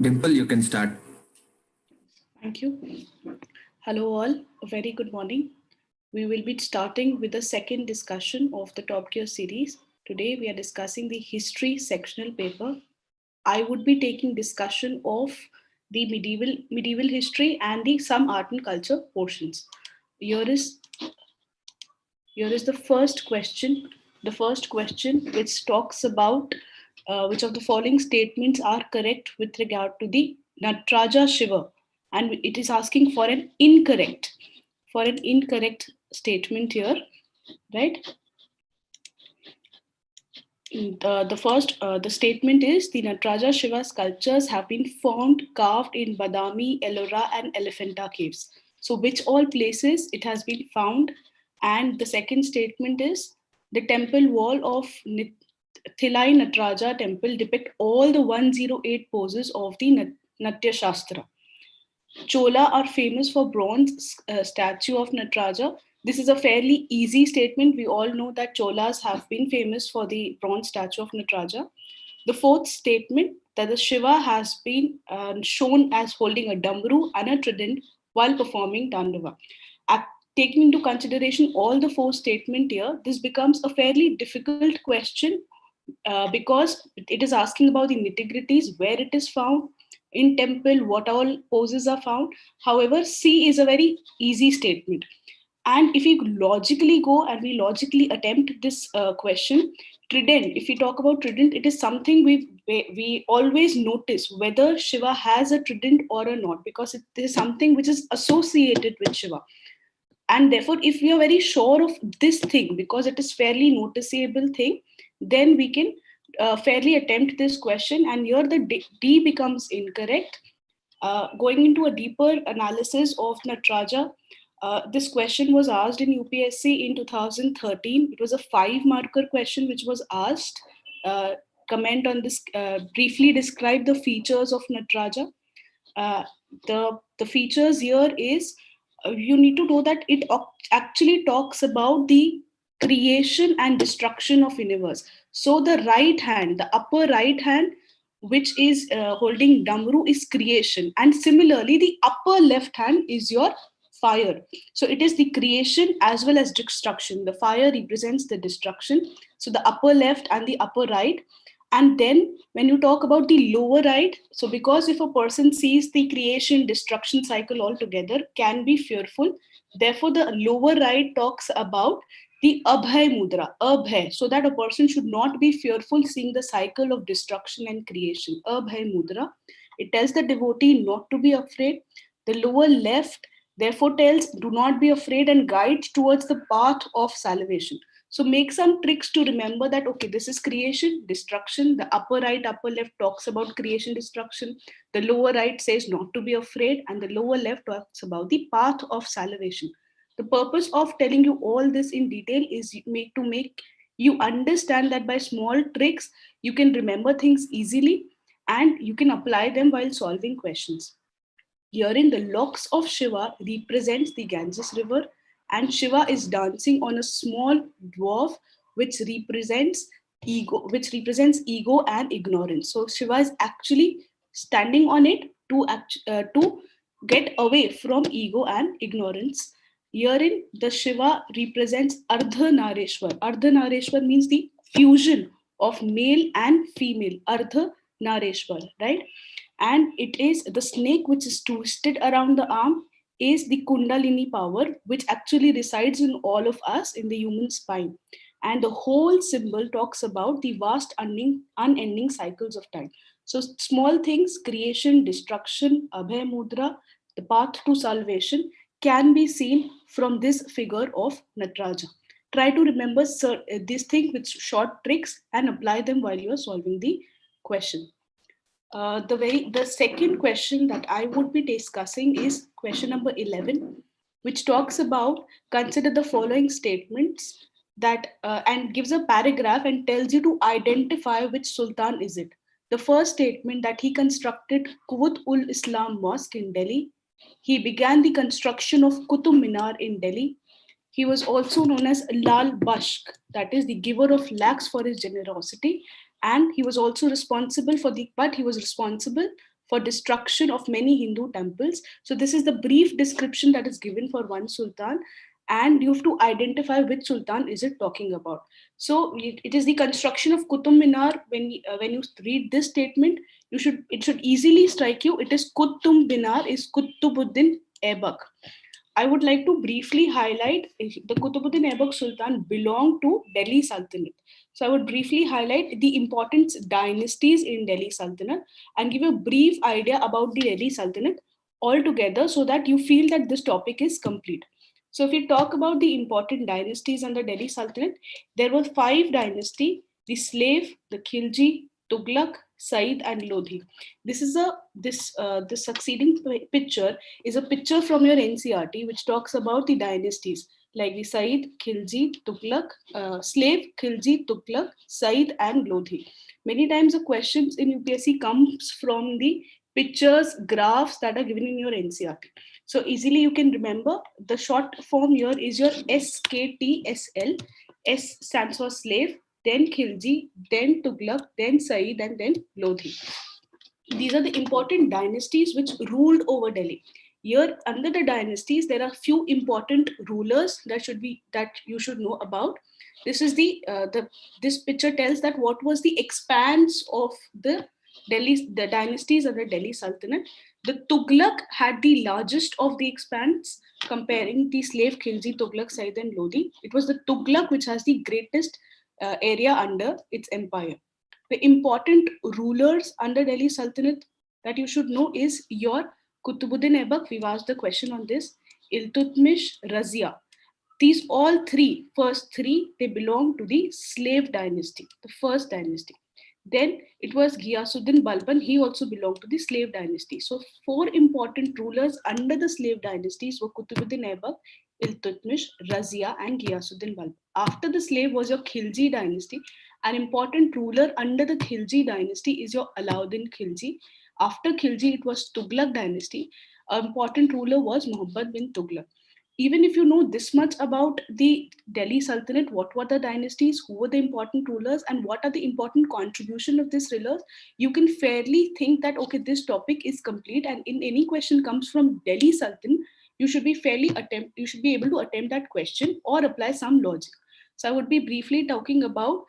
Dimple, you can start. Thank you. Hello all, a very good morning. We will be starting with the second discussion of the Top Gear series. Today we are discussing the history sectional paper. I would be taking discussion of the medieval history and the some art and culture portions. Here is the first question. The first question which talks about which of the following statements are correct with regard to the Nataraja Shiva, and it is asking for an incorrect statement here, right? The statement is the Nataraja Shiva sculptures have been found carved in Badami, Ellora, and Elephanta caves. So, which all places it has been found? And the second statement is the temple wall of Thilai Nataraja temple depict all the 108 poses of the Natya Shastra. Chola are famous for bronze statue of Nataraja. This is a fairly easy statement. We all know that Cholas have been famous for the bronze statue of Nataraja. The fourth statement, that the Shiva has been shown as holding a damru and a trident while performing Dandava. Taking into consideration all the four statements here, this becomes a fairly difficult question because it is asking about the nitty-gritties, where it is found, in temple, what all poses are found. However, C is a very easy statement. And if we logically go and we logically attempt this question, trident, if we talk about trident, it is something we always notice whether Shiva has a trident or not, because it is something which is associated with Shiva. And therefore, if we are very sure of this thing, because it is fairly noticeable thing, then we can fairly attempt this question. And here the D becomes incorrect. Going into a deeper analysis of Nataraja, this question was asked in UPSC in 2013. It was a 5-marker question which was asked. Comment on this, briefly describe the features of Nataraja. The features here is, you need to know that it actually talks about the creation and destruction of universe. So the right hand, the upper right hand, which is holding damru, is creation, and similarly the upper left hand is your fire. So it is the creation as well as destruction. The fire represents the destruction, so the upper left and the upper right. And then when you talk about the lower right, so because if a person sees the creation destruction cycle altogether, can be fearful, therefore the lower right talks about the abhay mudra, abhay, so that a person should not be fearful seeing the cycle of destruction and creation. Abhay mudra, it tells the devotee not to be afraid. The lower left therefore tells do not be afraid and guides towards the path of salvation. So make some tricks to remember that, okay, this is creation, destruction. The upper right, upper left talks about creation, destruction. The lower right says not to be afraid, and the lower left talks about the path of salvation. The purpose of telling you all this in detail is to make you understand that by small tricks, you can remember things easily and you can apply them while solving questions. Herein, the locks of Shiva represents the Ganges river, and Shiva is dancing on a small dwarf which represents ego and ignorance. So Shiva is actually standing on it to get away from ego and ignorance. Herein, the Shiva represents Ardhanareshwar. Ardhanareshwar means the fusion of male and female. Ardhanareshwar, right? And it is the snake which is twisted around the arm is the Kundalini power, which actually resides in all of us in the human spine. And the whole symbol talks about the vast unending cycles of time. So small things, creation, destruction, Abhay Mudra, the path to salvation, can be seen from this figure of Nataraja. Try to remember this thing with short tricks and apply them while you are solving the question. The second question that I would be discussing is question number 11, which talks about consider the following statements that and gives a paragraph and tells you to identify which sultan is it. The first statement that he constructed Qut ul Islam Mosque in Delhi. He began the construction of Qutub Minar in Delhi. He was also known as Lal Bashk, that is the giver of lakhs for his generosity, and he was also responsible for destruction of many Hindu temples. So this is the brief description that is given for one sultan, and you have to identify which sultan is it talking about. So it is the construction of Qutub Minar. When you read this statement, it should easily strike you. It is Qutub Minar is Qutubuddin Aibak. I would like to briefly highlight the Qutbuddin Aibak Sultan belonged to Delhi Sultanate. So I would briefly highlight the important dynasties in Delhi Sultanate and give a brief idea about the Delhi Sultanate altogether so that you feel that this topic is complete. So if we talk about the important dynasties under Delhi Sultanate, there were 5 dynasties: the Slave, the Khilji, Tughlaq, Said, and Lodhi. This succeeding picture is a picture from your NCRT which talks about the dynasties like the Said, Khilji, Tughlaq, Slave, Khilji, Tughlaq, Said, and Lodhi. Many times the questions in UPSC comes from the pictures, graphs that are given in your NCRT. So easily you can remember the short form here is your SKTSL. S stands for slave, then Khilji, then Tughlaq, then Said, and then Lodhi. These are the important dynasties which ruled over Delhi. Here, under the dynasties, there are few important rulers that you should know about. This picture tells that what was the expanse of the dynasties under Delhi Sultanate. The Tughlaq had the largest of the expanse, comparing the slave Khilji, Tughlaq, Said, and Lodi. It was the Tughlaq which has the greatest area under its empire. The important rulers under Delhi Sultanate that you should know is your Qutbuddin Aibak. We've asked the question on this. Iltutmish, Razia. These first three, they belong to the slave dynasty, the first dynasty. Then it was Ghiyasuddin Balban. He also belonged to the slave dynasty. So 4 important rulers under the slave dynasties were Qutbuddin Aibak, Iltutmish, Razia, and Ghiyasuddin Balban. After the slave was your Khilji dynasty. An important ruler under the Khilji dynasty is your Alauddin Khilji. After Khilji, it was Tughlaq dynasty. An important ruler was Muhammad bin Tughlaq. Even if you know this much about the Delhi Sultanate, what were the dynasties, who were the important rulers, and what are the important contribution of these rulers, you can fairly think that, okay, this topic is complete. And in any question comes from Delhi Sultan, you should be able to attempt that question or apply some logic. So I would be briefly talking about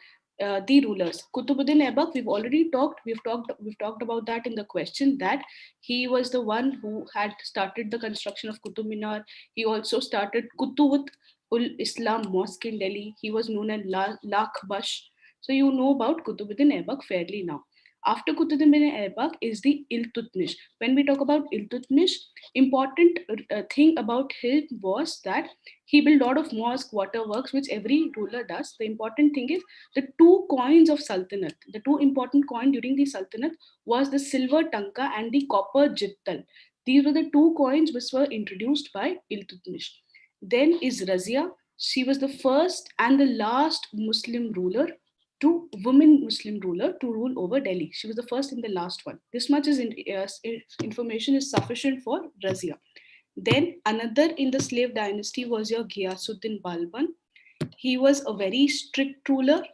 the rulers. Qutbuddin Aibak, we've talked about that in the question, that he was the one who had started the construction of Qutub Minar. He also started Qutub ul Islam Mosque in Delhi. He was known as Lakh Bash. So you know about Qutbuddin Aibak fairly now. After Qutbuddin Aibak is the Iltutmish. When we talk about Iltutmish, important thing about him was that he built a lot of mosque, waterworks, which every ruler does. The important thing is the 2 coins of Sultanate. The 2 important coins during the Sultanate was the silver tanka and the copper jittal. These were the 2 coins which were introduced by Iltutmish. Then is Razia. She was the first and the last Muslim Muslim ruler to rule over Delhi. She was the first and the last one. This much information is sufficient for Razia. Then another in the slave dynasty was your Ghiyasuddin Balban. He was a very strict ruler,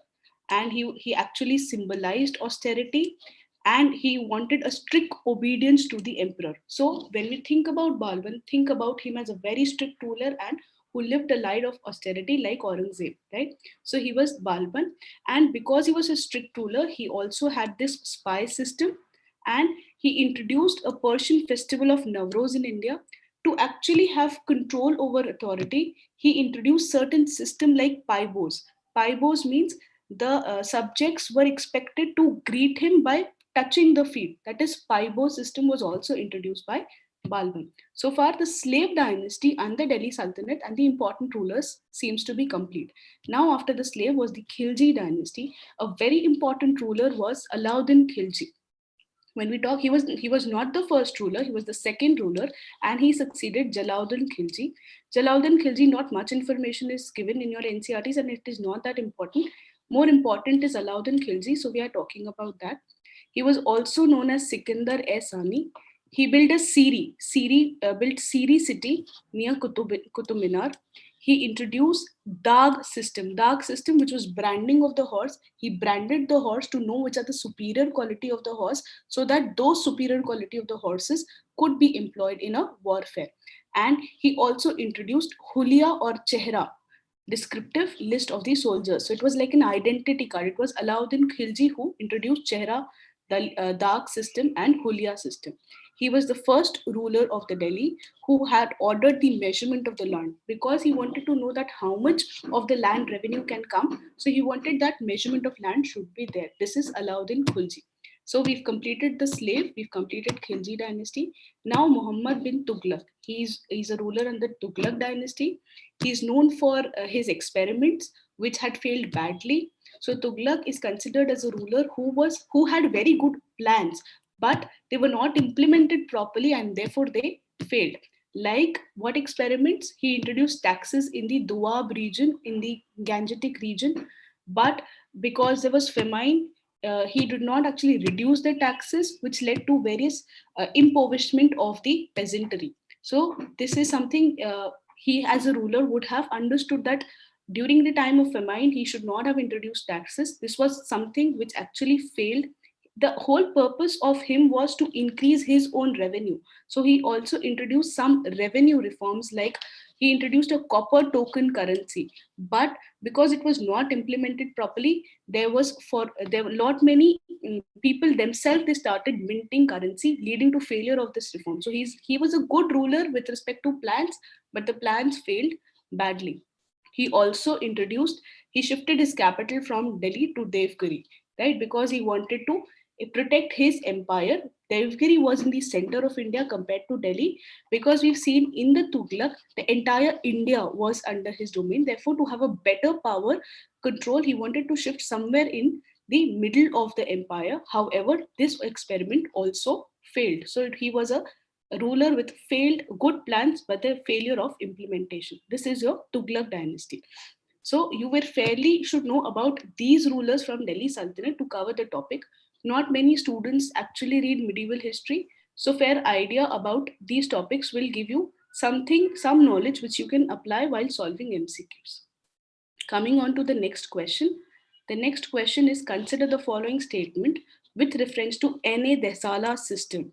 and he actually symbolized austerity, and he wanted a strict obedience to the emperor. So when we think about Balban, think about him as a very strict ruler and who lived a life of austerity like Aurangzeb, right? So he was Balban, and because he was a strict ruler, he also had this spy system, and he introduced a Persian festival of Navroz in India. To actually have control over authority, he introduced certain system like paibos. Paibos means the subjects were expected to greet him by touching the feet. That is, Paibo system was also introduced by Balban. So far, the slave dynasty and the Delhi Sultanate and the important rulers seems to be complete. Now, after the slave was the Khilji dynasty. A very important ruler was Alauddin Khilji. When we talk, he was not the first ruler, he was the second ruler, and he succeeded Jalauddin Khilji. Jalauddin Khilji, not much information is given in your NCRTs, and it is not that important. More important is Alauddin Khilji, so we are talking about that. He was also known as Sikandar Sani. He built built Siri city near Qutub Minar. He introduced Dag system, which was branding of the horse. He branded the horse to know which are the superior quality of the horse, so that those superior quality of the horses could be employed in a warfare. And he also introduced Hulia or Chehra, descriptive list of the soldiers. So it was like an identity card. It was Alauddin Khilji who introduced Chehra, the Dag system, and Hulia system. He was the first ruler of the Delhi who had ordered the measurement of the land, because he wanted to know that how much of the land revenue can come. So he wanted that measurement of land should be there. This is Alauddin Khilji. So we've completed the slave, we've completed Khilji dynasty. Now Muhammad bin Tughlaq. He's a ruler in the Tughlaq dynasty. He's known for his experiments, which had failed badly. So Tughlaq is considered as a ruler who had very good plans, but they were not implemented properly, and therefore they failed. Like what experiments? He introduced taxes in the Doab region, in the Gangetic region, but because there was famine, he did not actually reduce the taxes, which led to various impoverishment of the peasantry. So this is something he, as a ruler, would have understood, that during the time of famine, he should not have introduced taxes. This was something which actually failed. The whole purpose of him was to increase his own revenue. So he also introduced some revenue reforms, like he introduced a copper token currency. But because it was not implemented properly, there were lot many people themselves, they started minting currency, leading to failure of this reform. So he was a good ruler with respect to plans, but the plans failed badly. He also he shifted his capital from Delhi to Devgiri, right? Because he wanted to protect his empire. Devgiri was in the center of India compared to Delhi, because we've seen in the Tughlaq, the entire India was under his domain. Therefore, to have a better power control, he wanted to shift somewhere in the middle of the empire. However, this experiment also failed. So he was a ruler with failed good plans, but the failure of implementation. This is your Tughlaq dynasty. So you were fairly should know about these rulers from Delhi Sultanate to cover the topic. Not many students actually read medieval history. So fair idea about these topics will give you some knowledge which you can apply while solving MCQs. Coming on to the next question. The next question is, consider the following statement with reference to N.A. Desala's system.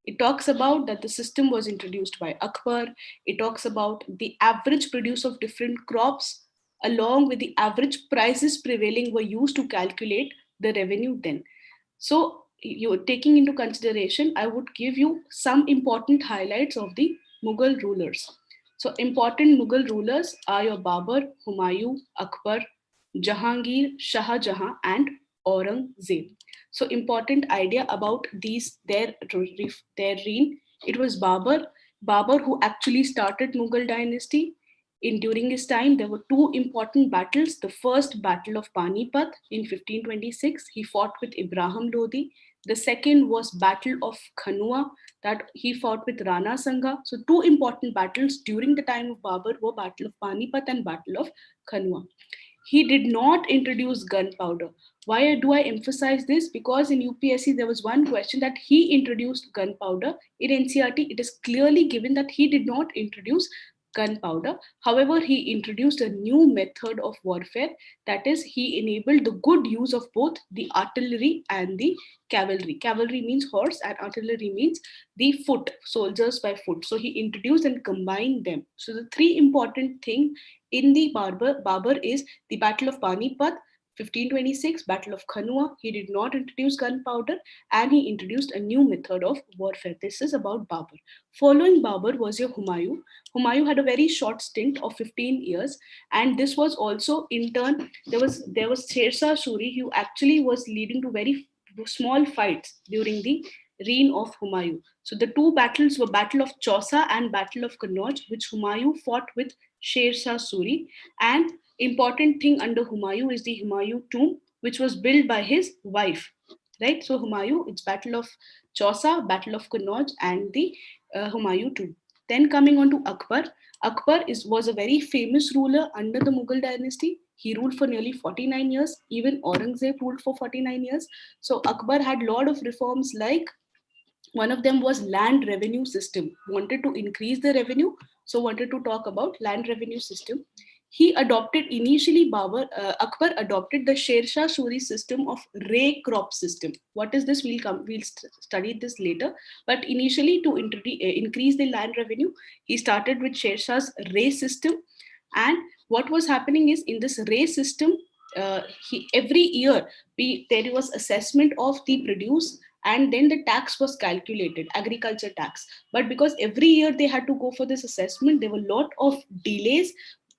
It talks about that the system was introduced by Akbar. It talks about the average produce of different crops, along with the average prices prevailing, were used to calculate the revenue then. So you're taking into consideration, I would give you some important highlights of the Mughal rulers. So important Mughal rulers are your Babur, Humayun, Akbar, Jahangir, Shah Jahan, and Aurangzeb. So important idea about their reign. It was Babur who actually started Mughal dynasty. During his time, there were two important battles. The first, Battle of Panipat in 1526, he fought with Ibrahim Lodi. The second was Battle of Khanua, that he fought with Rana Sanga. So two important battles during the time of Babur were Battle of Panipat and Battle of Khanua. He did not introduce gunpowder. Why do I emphasize this? Because in UPSC, there was one question that he introduced gunpowder. In NCRT, it is clearly given that he did not introduce gunpowder. However, he introduced a new method of warfare. That is, he enabled the good use of both the artillery and the cavalry. Cavalry means horse and artillery means the foot, soldiers by foot. So he introduced and combined them. So the three important things in the Babur is the Battle of Panipat, 1526, Battle of Khanua. He did not introduce gunpowder, and he introduced a new method of warfare. This is about Babur. Following Babur was your Humayun. Humayun had a very short stint of 15 years, and this was also in turn, there was Sher Shah Suri, who actually was leading to very small fights during the reign of Humayun. So the two battles were Battle of Chausa and Battle of Kannauj, which Humayun fought with Sher Shah Suri. And important thing under Humayun is the Humayun tomb, which was built by his wife. Right? So Humayun, it's Battle of Chausa, Battle of Kannauj, and the Humayun tomb. Then coming on to Akbar. Akbar was a very famous ruler under the Mughal dynasty. He ruled for nearly 49 years. Even Aurangzeb ruled for 49 years. So Akbar had a lot of reforms, like one of them was land revenue system. Wanted to increase the revenue, so wanted to talk about land revenue system. He adopted initially Akbar adopted the Sher Shah Suri system of ray crop system. What is this? We'll study this later. But initially, to increase the land revenue, he started with Sher Shah's ray system. And what was happening is, in this ray system, every year there was assessment of the produce, and then the tax was calculated, agriculture tax. But because every year they had to go for this assessment, there were a lot of delays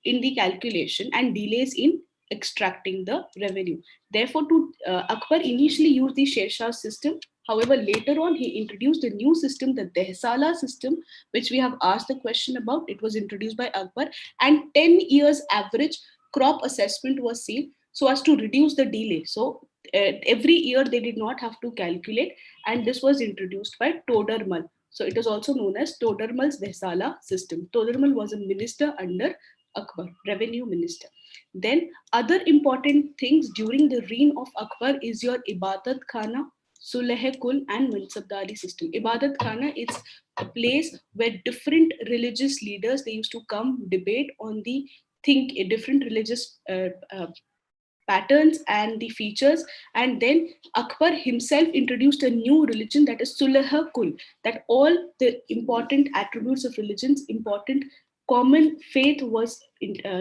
in the calculation and delays in extracting the revenue. Therefore, Akbar initially used the Sher Shah system. However, later on, he introduced a new system, the Dehsala system, which we have asked the question about. It was introduced by Akbar, and 10 years average crop assessment was seen so as to reduce the delay. So every year they did not have to calculate, and this was introduced by Todarmal. So it is also known as Todarmal's Dehsala system. Todarmal was a minister under Akbar, revenue minister. Then other important things during the reign of Akbar is your Ibadat Khana, Sulh Kul, and Mansabdari system. Ibadat Khana is a place where different religious leaders, they used to come debate on the different religious patterns and the features. And then Akbar himself introduced a new religion, that is Sulh Kul, that all the important attributes of religions, important common faith was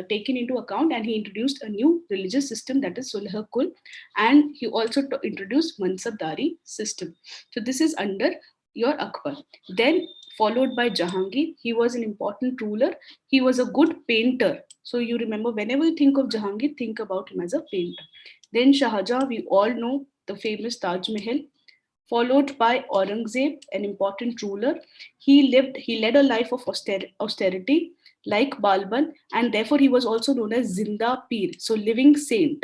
taken into account, and he introduced a new religious system, that is Sulh Kul. And he also introduced Mansabdari system. So this is under your Akbar. Then followed by Jahangir. He was an important ruler. He was a good painter. So you remember, whenever you think of Jahangir, think about him as a painter. Then Shah Jahan, we all know the famous Taj Mahal. Followed by Aurangzeb, an important ruler. He led a life of austerity like Balban, and therefore he was also known as Zinda Pir, so living saint.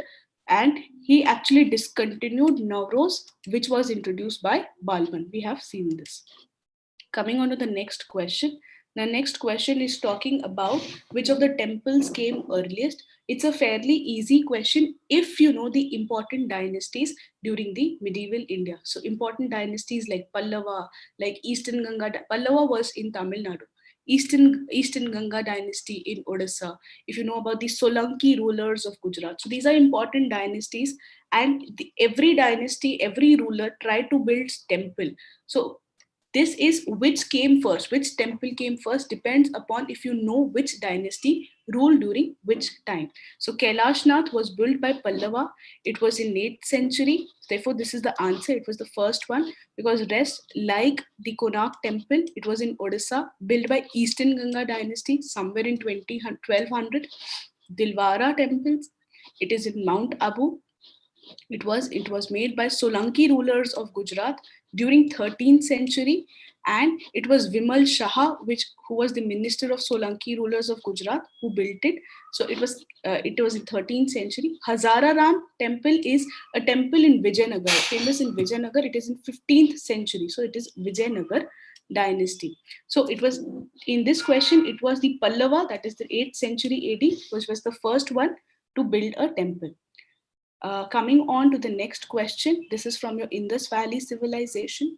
And he actually discontinued Nowroz, which was introduced by Balban. We have seen this. Coming on to the next question. The next question is talking about which of the temples came earliest. It's a fairly easy question if you know the important dynasties during the medieval India. So important dynasties like Pallava, like Eastern Ganga. Pallava was in Tamil Nadu. Eastern Ganga dynasty in Odisha. If you know about the Solanki rulers of Gujarat. So these are important dynasties, and every dynasty, every ruler tried to build temple. So this is which came first, which temple came first, depends upon if you know which dynasty ruled during which time. So Kailashnath was built by Pallava. It was in 8th century. Therefore, this is the answer. It was the first one, because rest, like the Konark temple, it was in Odisha, built by Eastern Ganga dynasty somewhere in 1200. Dilwara temples, it is in Mount Abu. It was made by Solanki rulers of Gujarat during 13th century, and it was Vimal Shah, who was the minister of Solanki rulers of Gujarat, who built it. So it was in 13th century. Hazara Ram temple is a temple in Vijayanagar, famous in Vijayanagar. It is in 15th century, so it is Vijayanagar dynasty. So it was, in this question, it was the Pallava, that is the 8th century AD, which was the first one to build a temple. Coming on to the next question, this is from your Indus Valley civilization.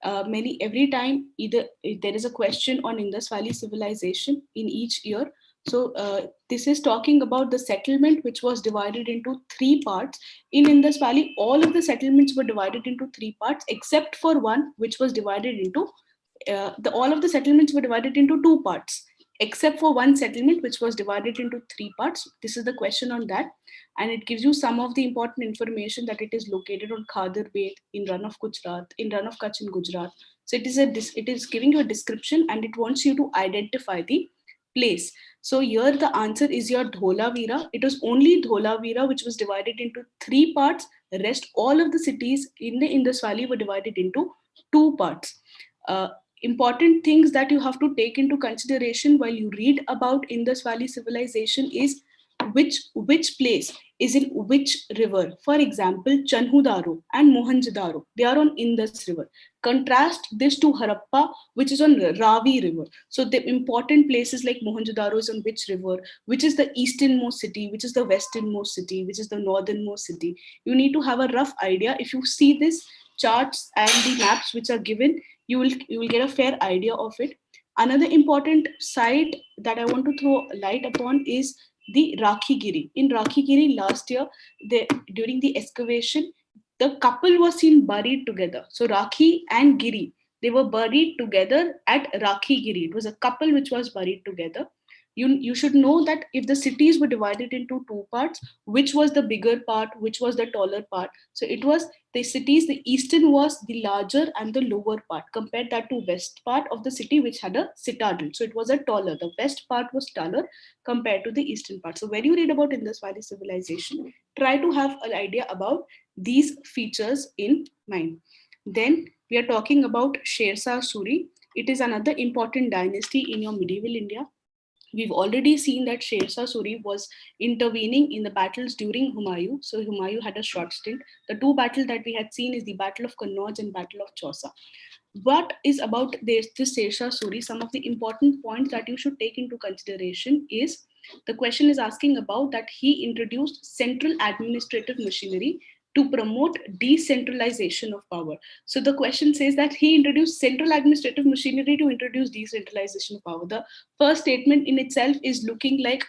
Every time either there is a question on Indus Valley civilization in each year. So this is talking about the settlement, which was divided into 3 parts. In Indus Valley, all of the settlements were divided into 3 parts, except for one, which was divided into all of the settlements were divided into 2 parts, except for one settlement, which was divided into 3 parts. This is the question on that. And it gives you some of the important information, that it is located on Khadir Bed in Run of Gujarat, in Run of Kutch in Gujarat. So it is giving you a description, and it wants you to identify the place. So here the answer is your Dholavira. It was only Dholavira which was divided into three parts. The rest, all of the cities in the Indus Valley were divided into two parts. Uh, Important things that you have to take into consideration while you read about Indus Valley civilization is which place is in which river. For example, Chanhudaro and Mohenjo-daro, they are on Indus River. Contrast this to Harappa, which is on Ravi River. So the important places like Mohenjo-daro is on which river, which is the easternmost city, which is the westernmost city, which is the northernmost city. You need to have a rough idea. If you see this charts and the maps which are given, you will get a fair idea of it. Another important site that I want to throw light upon is the Rakhigiri. In Rakhigiri last year, during the excavation, the couple was seen buried together. So Rakhi and Giri, they were buried together at Rakhigiri. It was a couple which was buried together. You should know that if the cities were divided into two parts, which was the bigger part, which was the taller part. So it was the cities, the eastern was the larger and the lower part. Compared that to west part of the city which had a citadel. So it was a taller. The west part was taller compared to the eastern part. So when you read about Indus Valley civilization, try to have an idea about these features in mind. Then we are talking about Sher Shah Suri. It is another important dynasty in your medieval India. We've already seen that Sher Shah Suri was intervening in the battles during Humayun. So Humayun had a short stint. The two battles that we had seen is the Battle of Kannauj and Battle of Chausa. What is about this Sher Shah Suri? Some of the important points that you should take into consideration is the question is asking about that he introduced central administrative machinery to promote decentralization of power. So the question says that he introduced central administrative machinery to introduce decentralization of power. The first statement in itself is looking like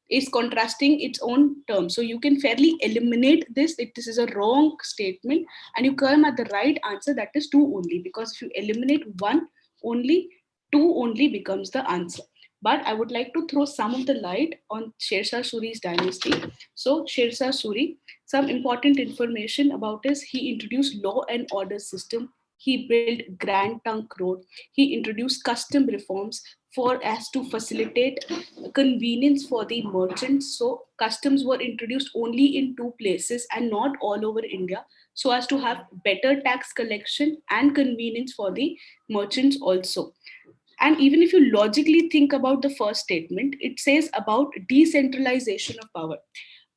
is contrasting its own terms. So you can fairly eliminate this if this is a wrong statement and you come at the right answer, that is two only, because if you eliminate one only, two only becomes the answer. But I would like to throw some of the light on Sher Shah Suri's dynasty. So Sher Shah Suri, some important information about is he introduced law and order system. He built Grand Trunk Road. He introduced custom reforms for as to facilitate convenience for the merchants. So customs were introduced only in two places and not all over India, so as to have better tax collection and convenience for the merchants also. And even if you logically think about the first statement, it says about decentralization of power.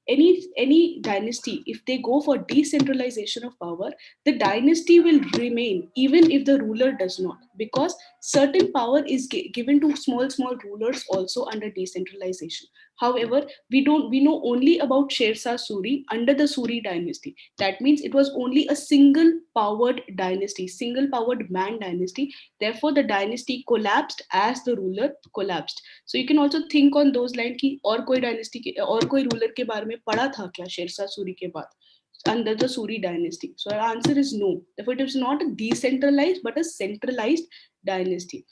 Any dynasty, if they go for decentralization of power, the dynasty will remain even if the ruler does not, because certain power is given to small rulers also under decentralization. However, we know only about Sher Shah Suri under the Suri dynasty. That means it was only a single powered dynasty, single powered man dynasty. Therefore the dynasty collapsed as the ruler collapsed. So you can also think on those lines कि और कोई dynasty के और कोई ruler के बारे में पढ़ा था क्या शेरशाह सूरी के बाद under the Suri dynasty? So our answer is no. Therefore it is not a decentralized but a centralized dynasty.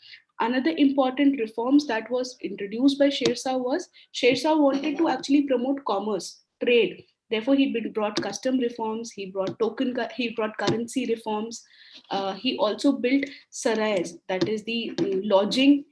Another important reforms that was introduced by Sher Shah was Sher Shah wanted to actually promote commerce, trade. Therefore, he brought custom reforms. He brought currency reforms. He also built sarais, that is the lodging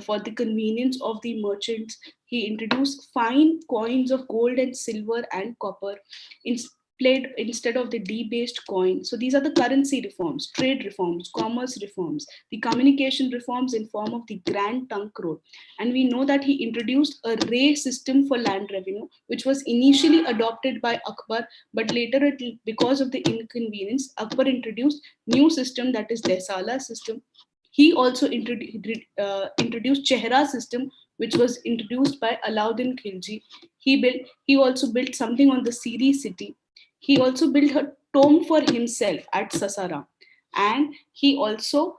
for the convenience of the merchants. He introduced fine coins of gold and silver and copper instead of the debased coin. So these are the currency reforms, trade reforms, commerce reforms, the communication reforms in form of the Grand Trunk Road. And we know that he introduced a ray system for land revenue, which was initially adopted by Akbar, but later because of the inconvenience, Akbar introduced new system, that is Desala system. He also introduced Chehra system, which was introduced by Alauddin Khilji. He also built something on the Siri city. He also built a tomb for himself at Sasaram. And he also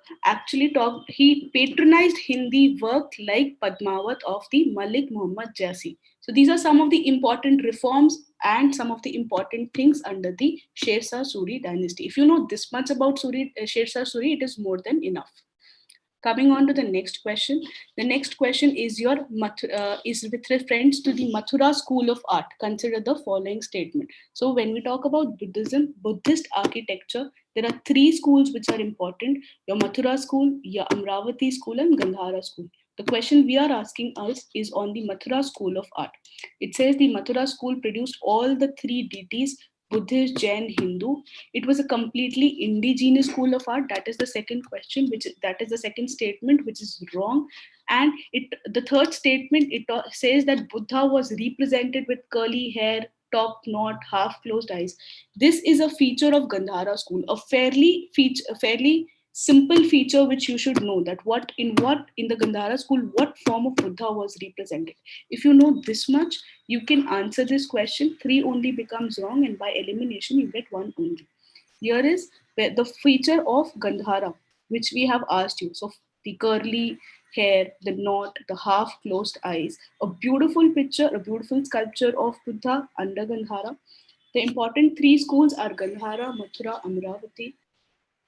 he patronized Hindi work like Padmavat of the Malik Muhammad Jasi. So these are some of the important reforms and some of the important things under the Sher Shah Suri dynasty. If you know this much about Sher Shah Suri, it is more than enough. Coming on to the next question. The next question is is with reference to the Mathura School of Art. Consider the following statement. So when we talk about Buddhism, Buddhist architecture, there are three schools which are important: your Mathura school, your Amravati school, and Gandhara school. The question we are asking us is on the Mathura school of art. It says the Mathura school produced all the three deities, Buddhist, Jain, Hindu. It was a completely indigenous school of art. That is the second question, that is the second statement, which is wrong. And the third statement, it says that Buddha was represented with curly hair, top knot, half closed eyes. This is a feature of Gandhara school, a fairly simple feature which you should know, that what in the Gandhara school, what form of Buddha was represented. If you know this much, you can answer this question. 3 only becomes wrong, and by elimination you get 1 only. Here is the feature of Gandhara, which we have asked you. So the curly hair, the knot, the half closed eyes, a beautiful picture, a beautiful sculpture of Buddha under Gandhara. The important 3 schools are Gandhara, Mathura, Amravati.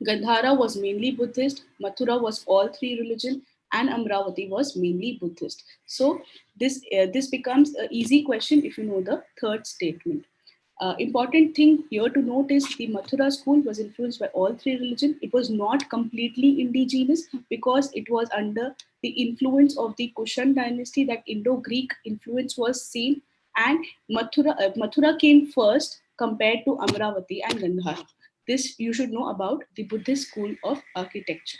Gandhara was mainly Buddhist, Mathura was all 3 religion, and Amravati was mainly Buddhist. So this becomes an easy question if you know the third statement. Important thing here to note is the Mathura school was influenced by all 3 religions. It was not completely indigenous because it was under the influence of the Kushan dynasty. That Indo-Greek influence was seen, and Mathura came first compared to Amravati and Gandhara. This you should know about the Buddhist school of architecture.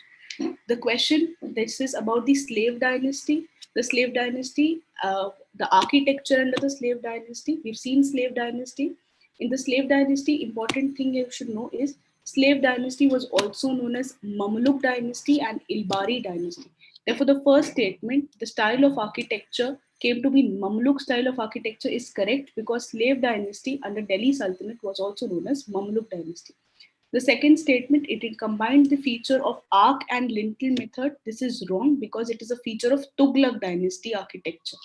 The question, this is about the slave dynasty. The slave dynasty, the architecture under the slave dynasty. We've seen slave dynasty. In the slave dynasty, important thing you should know is slave dynasty was also known as Mamluk dynasty and Ilbari dynasty. Therefore, the first statement, the style of architecture came to be Mamluk style of architecture, is correct because slave dynasty under Delhi Sultanate was also known as Mamluk dynasty. The second statement, it combined the feature of arc and lintel method. This is wrong because it is a feature of Tughlaq dynasty architecture.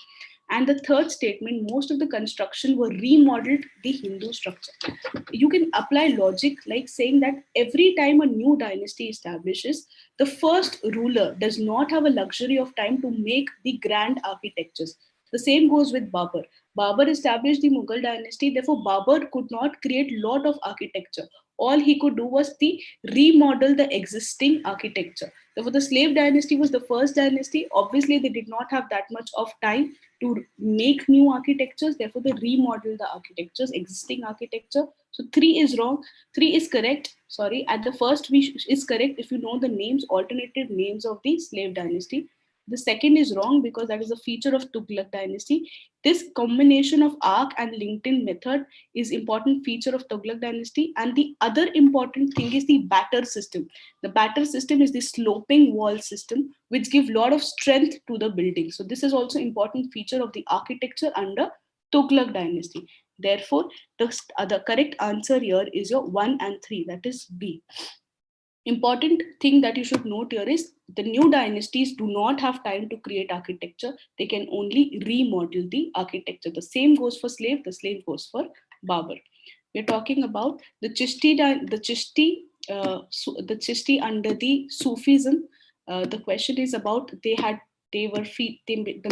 And the third statement, most of the construction were remodeled the Hindu structure. You can apply logic like saying that every time a new dynasty establishes, the first ruler does not have a luxury of time to make the grand architectures. The same goes with Babur. Babur established the Mughal dynasty, therefore Babur could not create lot of architecture. All he could do was remodel the existing architecture. Therefore, the slave dynasty was the first dynasty. Obviously, they did not have that much of time to make new architectures. Therefore, they remodeled the architectures, existing architecture. So 3 is wrong. 3 is correct. Sorry, at the first is correct if you know the names, alternative names of the slave dynasty. The second is wrong because that is a feature of Tughlaq dynasty. This combination of arc and lintel method is important feature of Tughlaq dynasty. And the other important thing is the batter system. The batter system is the sloping wall system, which give lot of strength to the building. So this is also important feature of the architecture under Tughlaq dynasty. Therefore, the correct answer here is your 1 and 3, that is B. Important thing that you should note here is the new dynasties do not have time to create architecture. They can only remodel the architecture. The same goes for slave, the slave goes for Babur. We're talking about the Chisti under the Sufism. The question is about the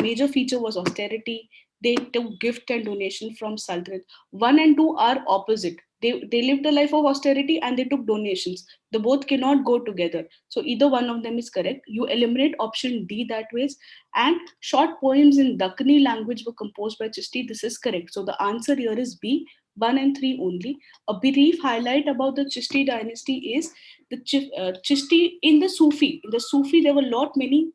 major feature was austerity. They took gift and donation from Sultanate. 1 and 2 are opposite. They lived a life of austerity and they took donations. The both cannot go together. So either one of them is correct. You eliminate option D that ways. And short poems in Dakkani language were composed by Chisti. This is correct. So the answer here is B, 1 and 3 only. A brief highlight about the Chisti dynasty is the Chisti in the Sufi. In the Sufi, there were many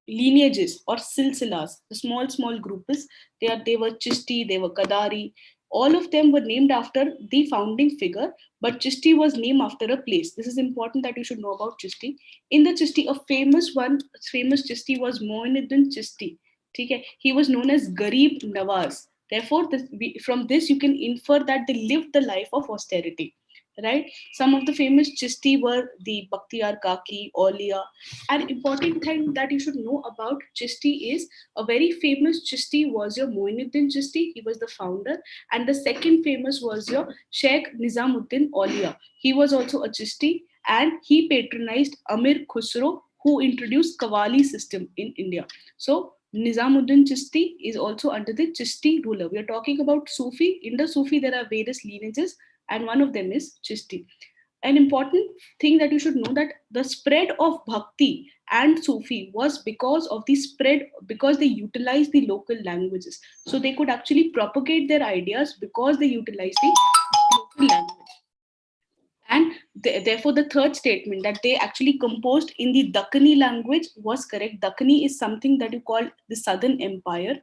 lineages or silsilas, the small groups. They were Chisti, they were Kadari. All of them were named after the founding figure, but Chisti was named after a place. This is important that you should know about Chisti. In the Chisti, a famous Chisti was Moinuddin Chisti. Okay? He was known as Garib Nawaz. Therefore, from this you can infer that they lived the life of austerity. Right? Some of the famous Chisti were the Bakhtiyar Kaki, Aulia. An important thing that you should know about Chisti is a very famous Chisti was your Moinuddin Chisti. He was the founder. And the second famous was your Sheikh Nizamuddin Aulia. He was also a Chisti and he patronized Amir Khusro, who introduced Qawwali system in India. So Nizamuddin Chisti is also under the Chisti ruler. We are talking about Sufi. In the Sufi, there are various lineages, and one of them is Chisti. an important thing that you should know, that the spread of bhakti and Sufi was because of the spread, because they utilized the local languages. So they could actually propagate their ideas because they utilized the local language. And therefore, the third statement that they actually composed in the Dakkani language was correct. Dakkani is something that you call the Southern Empire.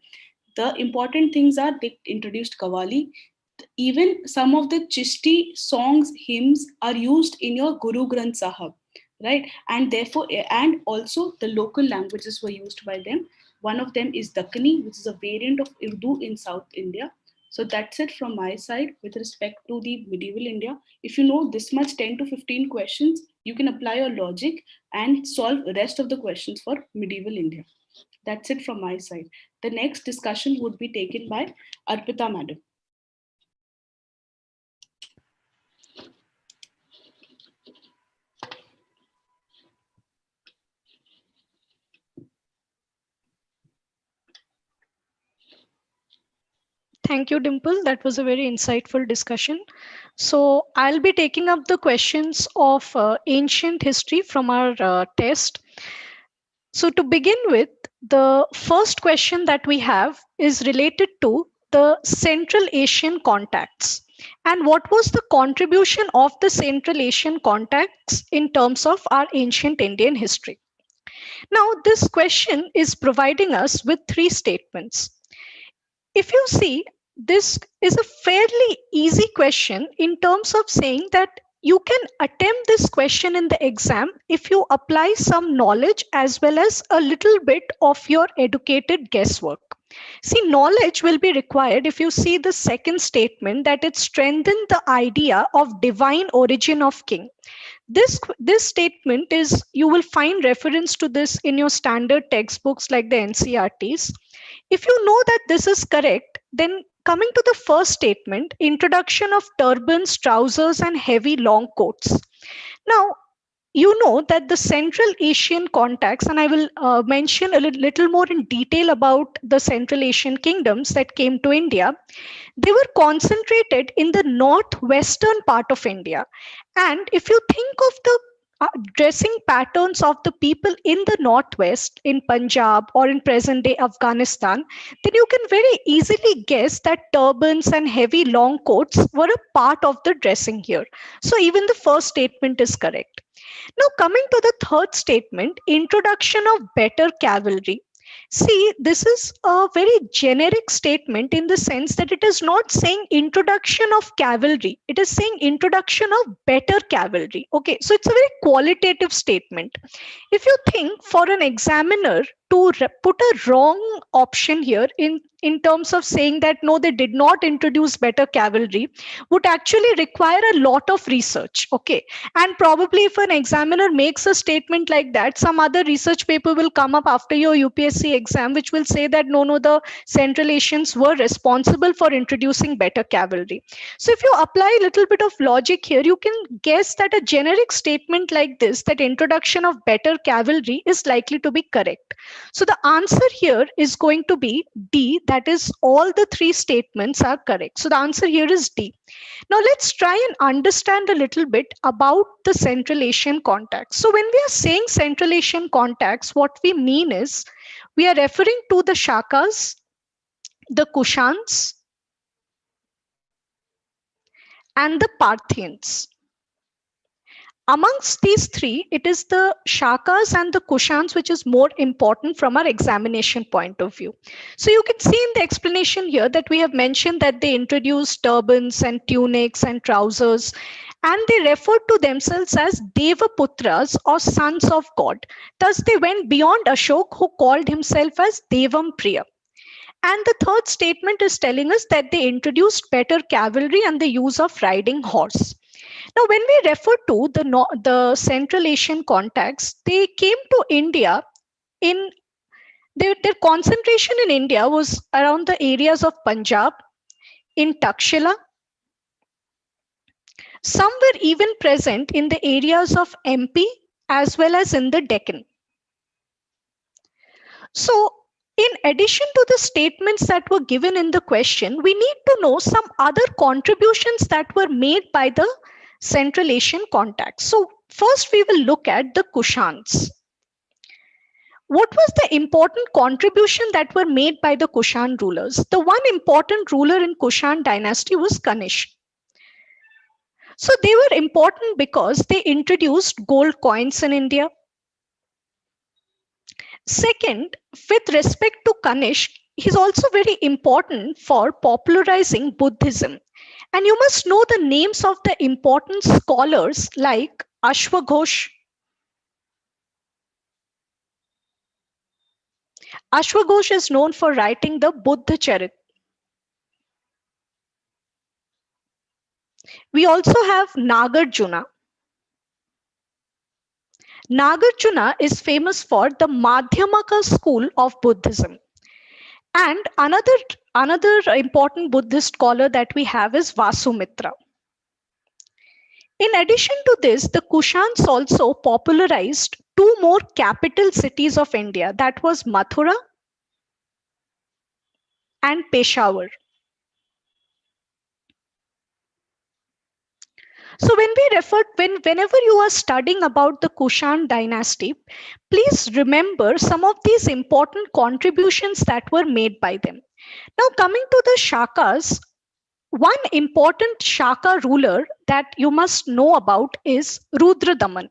The important things are they introduced Qawwali. Even some of the Chisti songs, hymns are used in your Guru Granth Sahib, right? And therefore, and also the local languages were used by them. One of them is Dakkani, which is a variant of Urdu in South India. So that's it from my side with respect to the medieval India. If you know this much, 10 to 15 questions, you can apply your logic and solve the rest of the questions for medieval India. That's it from my side. The next discussion would be taken by Arpita Madam. Thank you, Dimple. That was a very insightful discussion. So I'll be taking up the questions of ancient history from our test. So to begin with, the first question that we have is related to the Central Asian contacts. And what was the contribution of the Central Asian contacts in terms of our ancient Indian history? Now, this question is providing us with three statements. If you see, this is a fairly easy question in terms of saying that you can attempt this question in the exam if you apply some knowledge as well as a little bit of your educated guesswork. See, knowledge will be required if you see the second statement that it strengthened the idea of divine origin of king. This statement is, you will find reference to this in your standard textbooks like the NCRTs. If you know that this is correct, then coming to the first statement, introduction of turbans, trousers, and heavy long coats. Now, you know that the Central Asian contacts, and I will mention a little more in detail about the Central Asian kingdoms that came to India. They were concentrated in the northwestern part of India. And if you think of the dressing patterns of the people in the northwest, in Punjab or in present day Afghanistan, then you can very easily guess that turbans and heavy long coats were a part of the dressing here. So even the first statement is correct. Now, coming to the third statement, introduction of better cavalry. See, this is a very generic statement in the sense that it is not saying introduction of cavalry. It is saying introduction of better cavalry. Okay, so it's a very qualitative statement. If you think for an examiner to put a wrong option here in terms of saying that no, they did not introduce better cavalry, would actually require a lot of research. Okay, and probably if an examiner makes a statement like that, some other research paper will come up after your UPSC exam which will say that no, the Central Asians were responsible for introducing better cavalry. So if you apply a little bit of logic here, you can guess that a generic statement like this, that introduction of better cavalry, is likely to be correct. So the answer here is going to be D, that is all the three statements are correct. So the answer here is D. Now let's try and understand a little bit about the Central Asian contacts. So when we are saying Central Asian contacts, what we mean is we are referring to the Shakas, the Kushans, and the Parthians. Amongst these three, it is the Shakas and the Kushans which is more important from our examination point of view. So you can see in the explanation here that we have mentioned that they introduced turbans and tunics and trousers, and they referred to themselves as Devaputras or sons of God. Thus they went beyond Ashok, who called himself as Devam Priya. And the third statement is telling us that they introduced better cavalry and the use of riding horse. Now, when we refer to the Central Asian contacts, they came to India in their concentration in India was around the areas of Punjab, in Takshila. Some were even present in the areas of MP as well as in the Deccan. So, in addition to the statements that were given in the question, we need to know some other contributions that were made by the Central Asian contacts. So first we will look at the Kushans. What was the important contribution that were made by the Kushan rulers? The one important ruler in Kushan dynasty was Kanishk. So they were important because they introduced gold coins in India. Second, with respect to Kanishk, he's also very important for popularizing Buddhism. And you must know the names of the important scholars like Ashwaghosh. Ashwaghosh is known for writing the Buddha Charit. We also have Nagarjuna. Nagarjuna is famous for the Madhyamaka school of Buddhism. And another important Buddhist scholar that we have is Vasumitra. In addition to this, the Kushans also popularized two more capital cities of India. That was Mathura and Peshawar. So whenever you are studying about the Kushan dynasty, please remember some of these important contributions that were made by them. Now coming to the Shakas, one important Shaka ruler that you must know about is Rudradaman.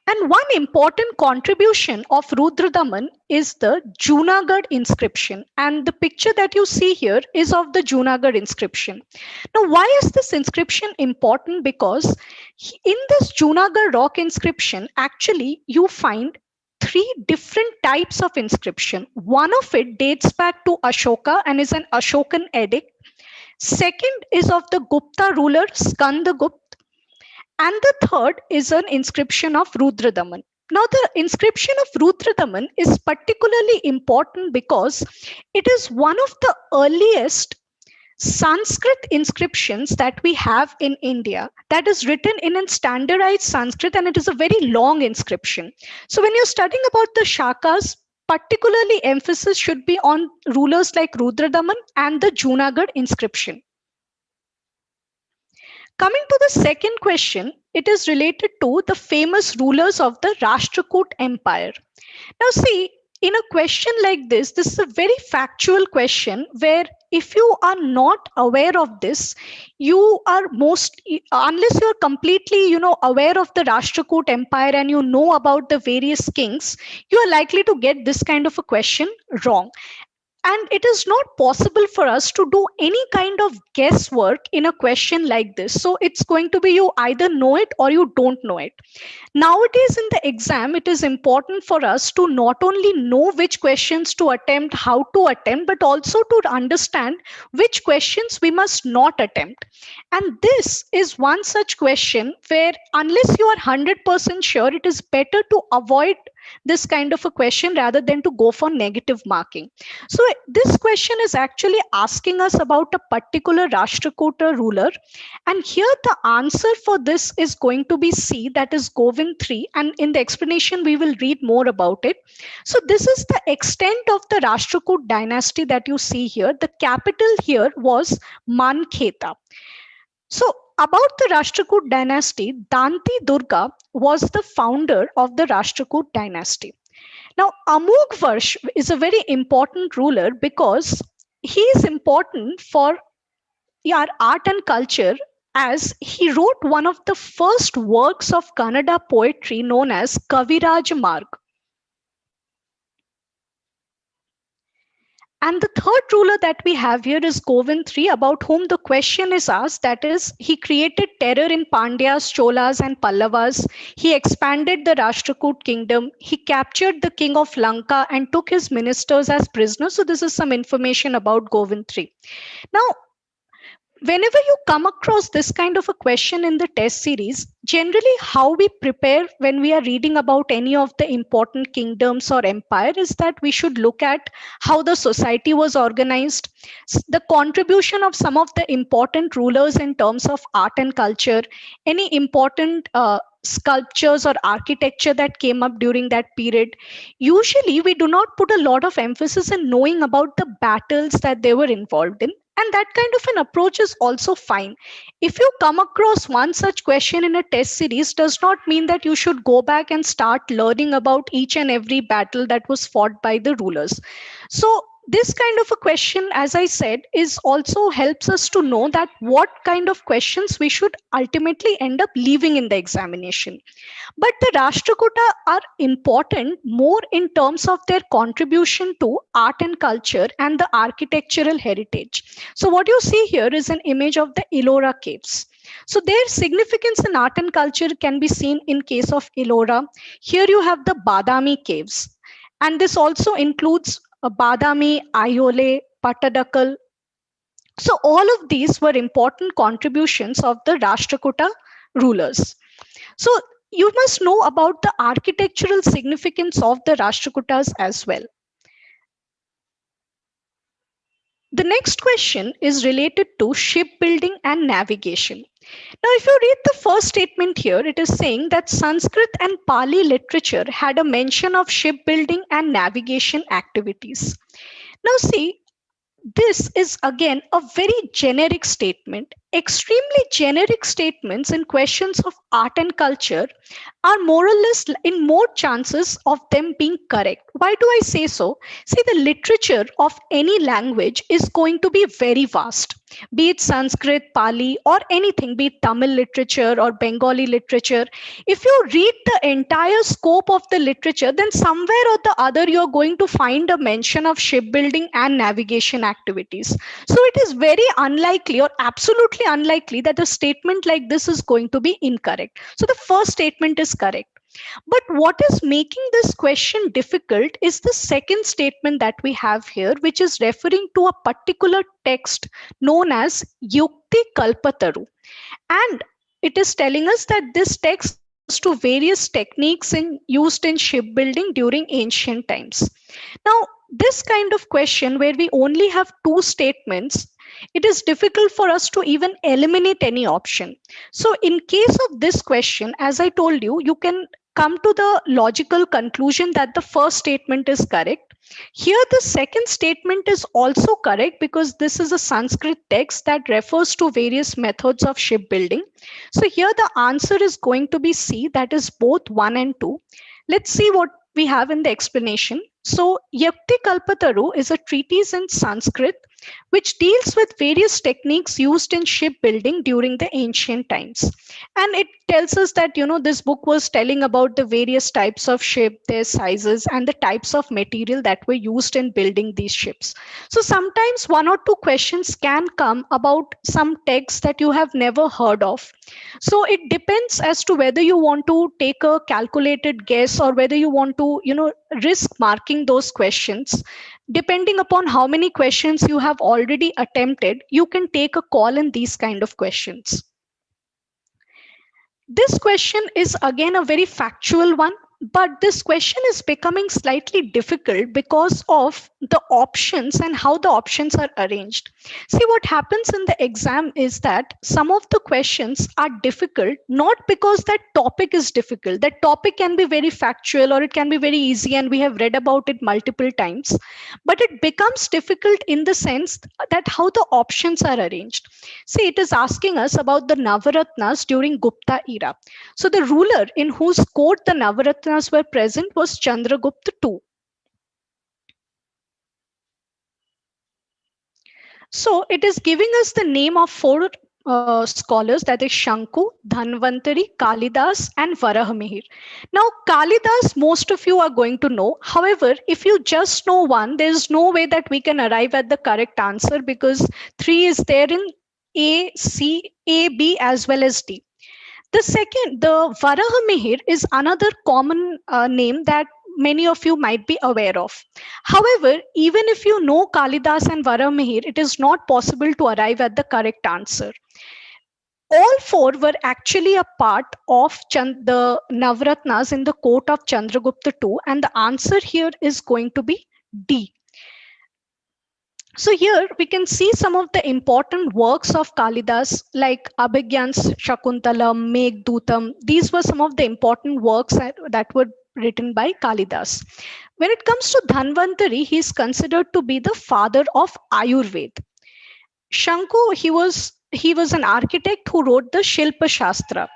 And one important contribution of Rudradaman is the Junagadh inscription. And the picture that you see here is of the Junagadh inscription. Now, why is this inscription important? Because in this Junagadh rock inscription, actually, you find three different types of inscription. One of it dates back to Ashoka and is an Ashokan edict. Second is of the Gupta ruler Skandagupta. And the third is an inscription of Rudradaman. Now, the inscription of Rudradaman is particularly important because it is one of the earliest Sanskrit inscriptions that we have in India that is written in a standardized Sanskrit, and it is a very long inscription. So when you're studying about the Shakas, particularly emphasis should be on rulers like Rudradaman and the Junagadh inscription. Coming to the second question, it is related to the famous rulers of the Rashtrakuta Empire. Now see, in a question like this is a very factual question where if you are not aware of this, you are unless you are completely, aware of the Rashtrakuta Empire and you know about the various kings, you are likely to get this kind of a question wrong. And it is not possible for us to do any kind of guesswork in a question like this. So it's going to be you either know it or you don't know it. Nowadays in the exam, it is important for us to not only know which questions to attempt, how to attempt, but also to understand which questions we must not attempt. And this is one such question where unless you are 100% sure, it is better to avoid this kind of a question rather than to go for negative marking. So this question is actually asking us about a particular Rashtrakuta ruler. And here the answer for this is going to be C, that is Govind III. And in the explanation, we will read more about it. So this is the extent of the Rashtrakuta dynasty that you see here. The capital here was Mankheta. So about the Rashtrakuta dynasty, Danti Durga was the founder of the Rashtrakuta dynasty. Now, Amugh is a very important ruler because he is important for our art and culture, as he wrote one of the first works of Kannada poetry known as Kaviraj Marg. And the third ruler that we have here is Govind III, about whom the question is asked. That is, he created terror in Pandyas, Cholas, and Pallavas. He expanded the Rashtrakuta kingdom. He captured the king of Lanka and took his ministers as prisoners. So this is some information about Govind III. Now, whenever you come across this kind of a question in the test series, generally how we prepare when we are reading about any of the important kingdoms or empire is that we should look at how the society was organized, the contribution of some of the important rulers in terms of art and culture, any important sculptures or architecture that came up during that period. Usually we do not put a lot of emphasis in knowing about the battles that they were involved in. And that kind of an approach is also fine. If you come across one such question in a test series, does not mean that you should go back and start learning about each and every battle that was fought by the rulers. So this kind of a question, as I said, is also helps us to know that what kind of questions we should ultimately end up leaving in the examination. But the Rashtrakuta are important more in terms of their contribution to art and culture and the architectural heritage. So what you see here is an image of the Ellora caves. So their significance in art and culture can be seen in case of Ellora. Here you have the Badami caves. And this also includes Badami, Ayole, Patadakal. So all of these were important contributions of the Rashtrakuta rulers. So you must know about the architectural significance of the Rashtrakutas as well. The next question is related to shipbuilding and navigation. Now, if you read the first statement here, it is saying that Sanskrit and Pali literature had a mention of shipbuilding and navigation activities. Now, see, this is again a very generic statement. Extremely generic statements in questions of art and culture are more or less in more chances of them being correct. Why do I say so? See, the literature of any language is going to be very vast, be it Sanskrit, Pali, or anything, be it Tamil literature or Bengali literature. If you read the entire scope of the literature, then somewhere or the other you're going to find a mention of shipbuilding and navigation activities. So it is very unlikely or absolutely unlikely that a statement like this is going to be incorrect. So the first statement is correct. But what is making this question difficult is the second statement that we have here, which is referring to a particular text known as Yukti Kalpataru. And it is telling us that this text refers to various techniques used in shipbuilding during ancient times. Now, this kind of question where we only have two statements, it is difficult for us to even eliminate any option. So in case of this question, as I told you, you can come to the logical conclusion that the first statement is correct. Here, the second statement is also correct because this is a Sanskrit text that refers to various methods of shipbuilding. So here the answer is going to be C, that is both 1 and 2. Let's see what we have in the explanation. So Yakti Kalpataru is a treatise in Sanskrit which deals with various techniques used in shipbuilding during the ancient times. And it tells us that, this book was telling about the various types of ship, their sizes, and the types of material that were used in building these ships. So sometimes one or two questions can come about some texts that you have never heard of. So it depends as to whether you want to take a calculated guess or whether you want to, risk marking those questions. Depending upon how many questions you have already attempted, you can take a call in these kind of questions. This question is again a very factual one, but this question is becoming slightly difficult because of the options and how the options are arranged. See, what happens in the exam is that some of the questions are difficult, not because that topic is difficult. That topic can be very factual or it can be very easy and we have read about it multiple times, but it becomes difficult in the sense that how the options are arranged. See, it is asking us about the Navaratnas during Gupta era. So the ruler in whose court the Navaratnas were present was Chandragupta II. So it is giving us the name of four scholars, that is Shanku, Dhanvantari, Kalidas, and Varahamihir. Now, Kalidas, most of you are going to know. However, if you just know one, there is no way that we can arrive at the correct answer because 3 is there in A, C, A, B, as well as D. The Varahamihir is another common name that many of you might be aware of. However, even if you know Kalidas and Varahamihir, it is not possible to arrive at the correct answer. All four were actually a part of the Navratnas in the court of Chandragupta II, and the answer here is going to be D. So here we can see some of the important works of Kalidas like Abhigyans Shakuntalam, Meghdutam. These were some of the important works that were written by Kalidas. When it comes to Dhanvantari, he is considered to be the father of Ayurveda. Shanku, he was an architect who wrote the Shilpa Shastra.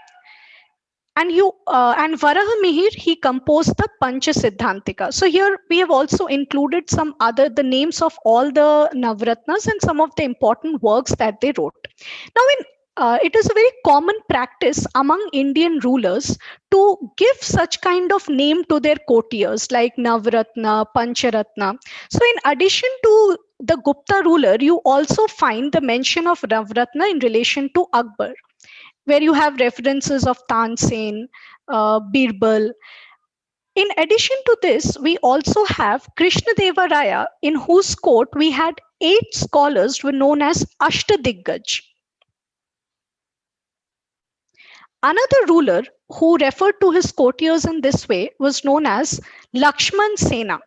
And Varaha Mihir, he composed the Pancha Siddhantika. So here we have also included the names of all the Navratnas and some of the important works that they wrote. Now, it is a very common practice among Indian rulers to give such kind of name to their courtiers like Navratna, Pancharatna. So in addition to the Gupta ruler, you also find the mention of Navratna in relation to Akbar, where you have references of Tansen, Birbal. In addition to this, we also have Krishnadeva Raya, in whose court we had 8 scholars who were known as Ashtadiggaj. Another ruler who referred to his courtiers in this way was known as Lakshman Sena.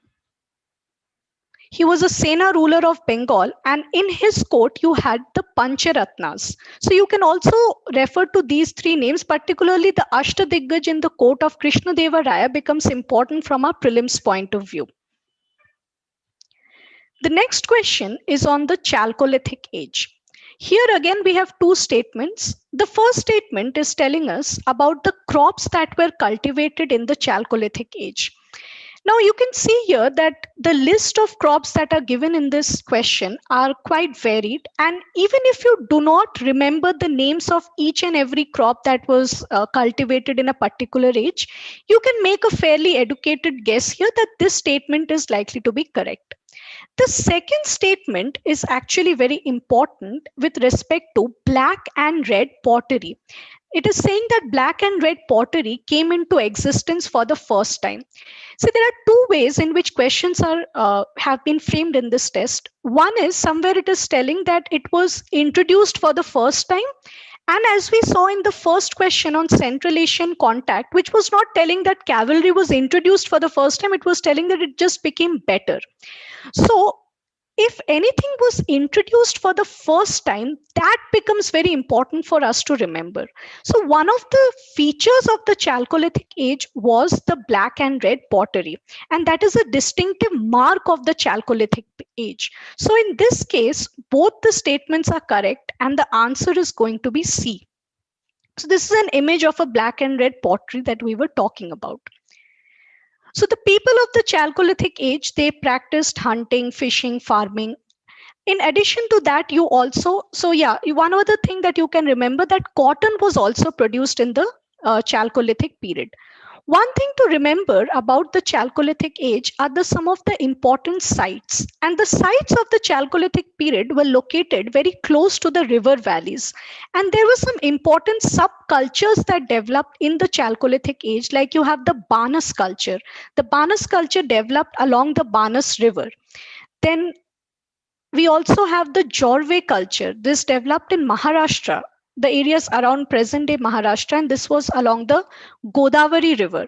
He was a Sena ruler of Bengal, and in his court you had the Pancharatnas. So you can also refer to these 3 names, particularly the Ashtadiggaj in the court of Krishnadeva Raya becomes important from a prelims point of view. The next question is on the Chalcolithic age. Here again we have 2 statements. The first statement is telling us about the crops that were cultivated in the Chalcolithic age. Now you can see here that the list of crops that are given in this question are quite varied, and even if you do not remember the names of each and every crop that was cultivated in a particular age, you can make a fairly educated guess here that this statement is likely to be correct. The second statement is actually very important with respect to black and red pottery. It is saying that black and red pottery came into existence for the first time. So there are 2 ways in which questions have been framed in this test. One is somewhere it is telling that it was introduced for the first time. And as we saw in the first question on Central Asian contact, which was not telling that cavalry was introduced for the first time, it was telling that it just became better. So if anything was introduced for the first time, that becomes very important for us to remember. So one of the features of the Chalcolithic age was the black and red pottery, and that is a distinctive mark of the Chalcolithic age. So in this case, both the statements are correct and the answer is going to be C. So this is an image of a black and red pottery that we were talking about. So the people of the Chalcolithic age, they practiced hunting, fishing, farming. In addition to that, you also, one other thing that you can remember, that cotton was also produced in the Chalcolithic period. One thing to remember about the Chalcolithic age are some of the important sites. And the sites of the Chalcolithic period were located very close to the river valleys. And there were some important subcultures that developed in the Chalcolithic age, like you have the Banas culture. The Banas culture developed along the Banas river. Then we also have the Jorve culture. This developed in Maharashtra, the areas around present day Maharashtra, and this was along the Godavari river.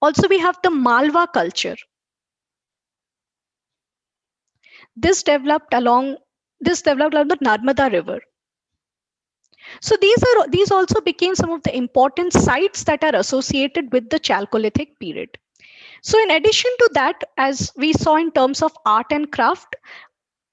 Also, we have the Malwa culture. This developed along the Narmada river. So these also became some of the important sites that are associated with the Chalcolithic period. So in addition to that, as we saw in terms of art and craft,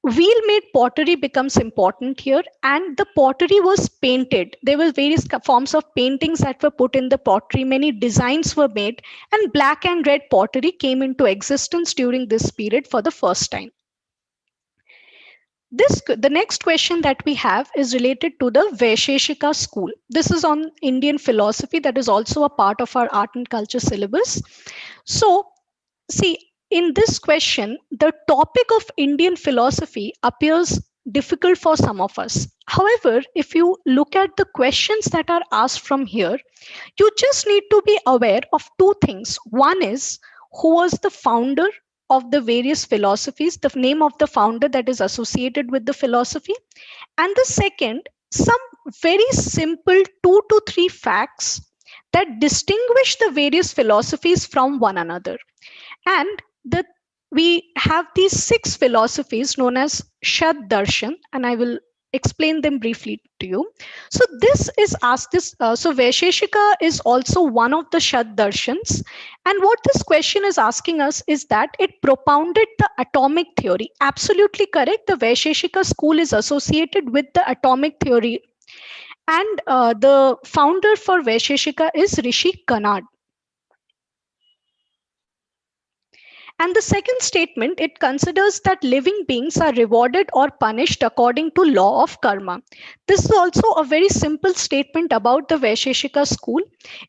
wheel-made pottery becomes important here, and the pottery was painted. There were various forms of paintings that were put in the pottery. Many designs were made, and black and red pottery came into existence during this period for the first time. The next question that we have is related to the Vaisheshika school. This is on Indian philosophy, that is also a part of our art and culture syllabus. So, see, in this question, the topic of Indian philosophy appears difficult for some of us. However, if you look at the questions that are asked from here, you just need to be aware of 2 things. One is, who was the founder of the various philosophies, the name of the founder that is associated with the philosophy. And the second, some very simple 2 to 3 facts that distinguish the various philosophies from one another. And we have these 6 philosophies known as Shad Darshan, and I will explain them briefly to you. So this is asked this. So Vaisheshika is also one of the Shad Darshans, and what this question is asking us is that it propounded the atomic theory. Absolutely correct. The Vaisheshika school is associated with the atomic theory, and the founder for Vaisheshika is Rishi Kanad. And the second statement, it considers that living beings are rewarded or punished according to law of karma. This is also a very simple statement about the Vaisheshika school.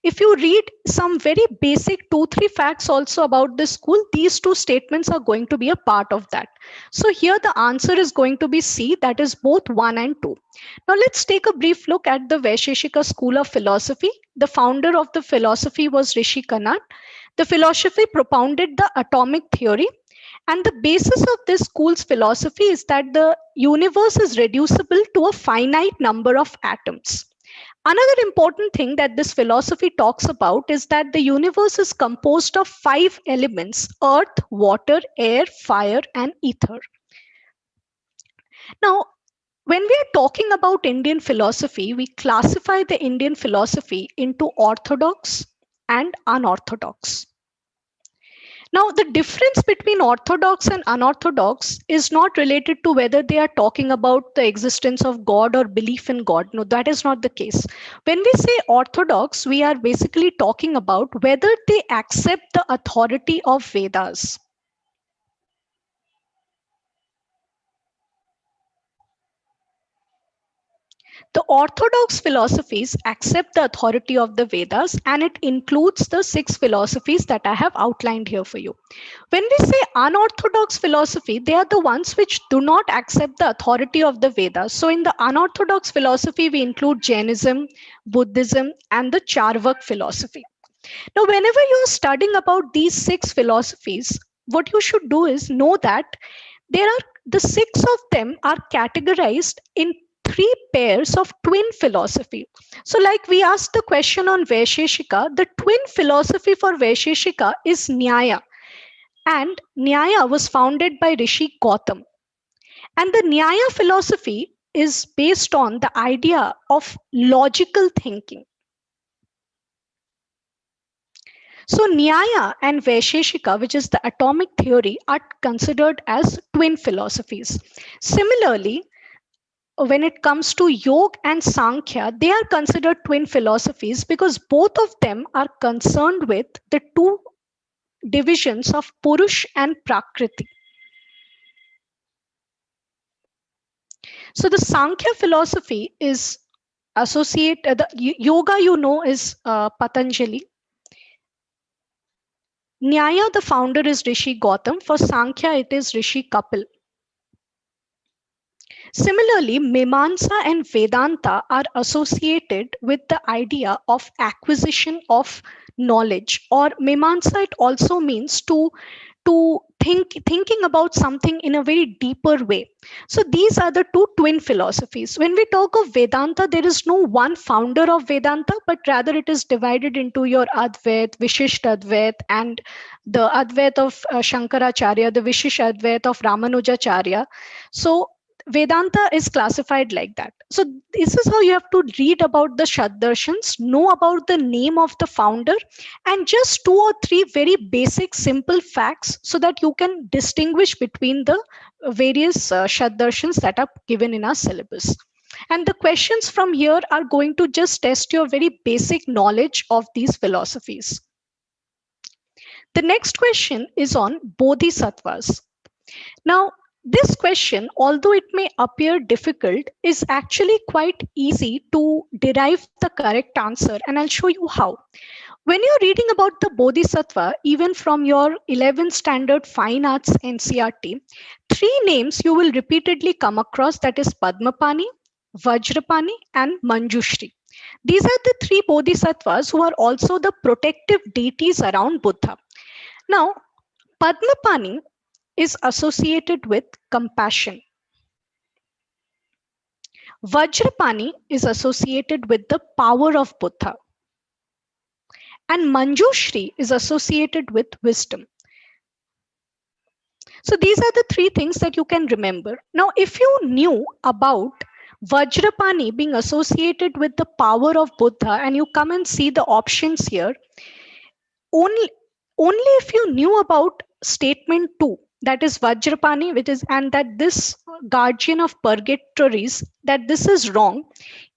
If you read some very basic 2-3 facts also about this school, these two statements are going to be a part of that. So here the answer is going to be C, that is both 1 and 2. Now let's take a brief look at the Vaisheshika school of philosophy. The founder of the philosophy was Rishi Kanad. The philosophy propounded the atomic theory, and the basis of this school's philosophy is that the universe is reducible to a finite number of atoms. Another important thing that this philosophy talks about is that the universe is composed of 5 elements: earth, water, air, fire, and ether. Now, when we are talking about Indian philosophy, we classify the Indian philosophy into orthodox and unorthodox. Now, the difference between orthodox and unorthodox is not related to whether they are talking about the existence of God or belief in God. No, that is not the case. When we say orthodox, we are basically talking about whether they accept the authority of Vedas. The orthodox philosophies accept the authority of the Vedas, and it includes the 6 philosophies that I have outlined here for you. When we say unorthodox philosophy, they are the ones which do not accept the authority of the Vedas. So in the unorthodox philosophy, we include Jainism, Buddhism, and the Charvak philosophy. Now, whenever you are studying about these 6 philosophies, what you should do is know that the 6 of them are categorized in 3 pairs of twin philosophy. So like we asked the question on Vaisheshika, the twin philosophy for Vaisheshika is Nyaya. And Nyaya was founded by Rishi Gautam. And the Nyaya philosophy is based on the idea of logical thinking. So Nyaya and Vaisheshika, which is the atomic theory, are considered as twin philosophies. Similarly, when it comes to Yoga and Sankhya, they are considered twin philosophies because both of them are concerned with the 2 divisions of Purush and Prakriti. So the Sankhya philosophy is associated, the yoga is Patanjali. Nyaya, the founder, is Rishi Gautam. For Sankhya, it is Rishi Kapil. Similarly, Mimamsa and Vedanta are associated with the idea of acquisition of knowledge, or Mimamsa, it also means to thinking about something in a very deeper way. So these are the 2 twin philosophies. When we talk of Vedanta, there is no one founder of Vedanta, but rather it is divided into your Advait, Vishisht Advait, and the Advait of Shankaracharya, the Vishish Advait of Ramanujacharya. So Vedanta is classified like that. So this is how you have to read about the Shaddarshans, know about the name of the founder, and just 2 or 3 very basic simple facts so that you can distinguish between the various Shaddarshans that are given in our syllabus. And the questions from here are going to just test your very basic knowledge of these philosophies. The next question is on Bodhisattvas. Now, this question, although it may appear difficult, is actually quite easy to derive the correct answer, and I'll show you how. When you're reading about the Bodhisattva, even from your 11th standard fine arts NCRT, 3 names you will repeatedly come across, that is Padmapani, Vajrapani, and Manjushri. These are the 3 Bodhisattvas who are also the protective deities around Buddha. Now, Padmapani is associated with compassion. Vajrapani is associated with the power of Buddha. And Manjushri is associated with wisdom. So these are the 3 things that you can remember. Now, if you knew about Vajrapani being associated with the power of Buddha, and you come and see the options here, only if you knew about statement 2, that is Vajrapani, which is, and that this guardian of purgatories, that this is wrong,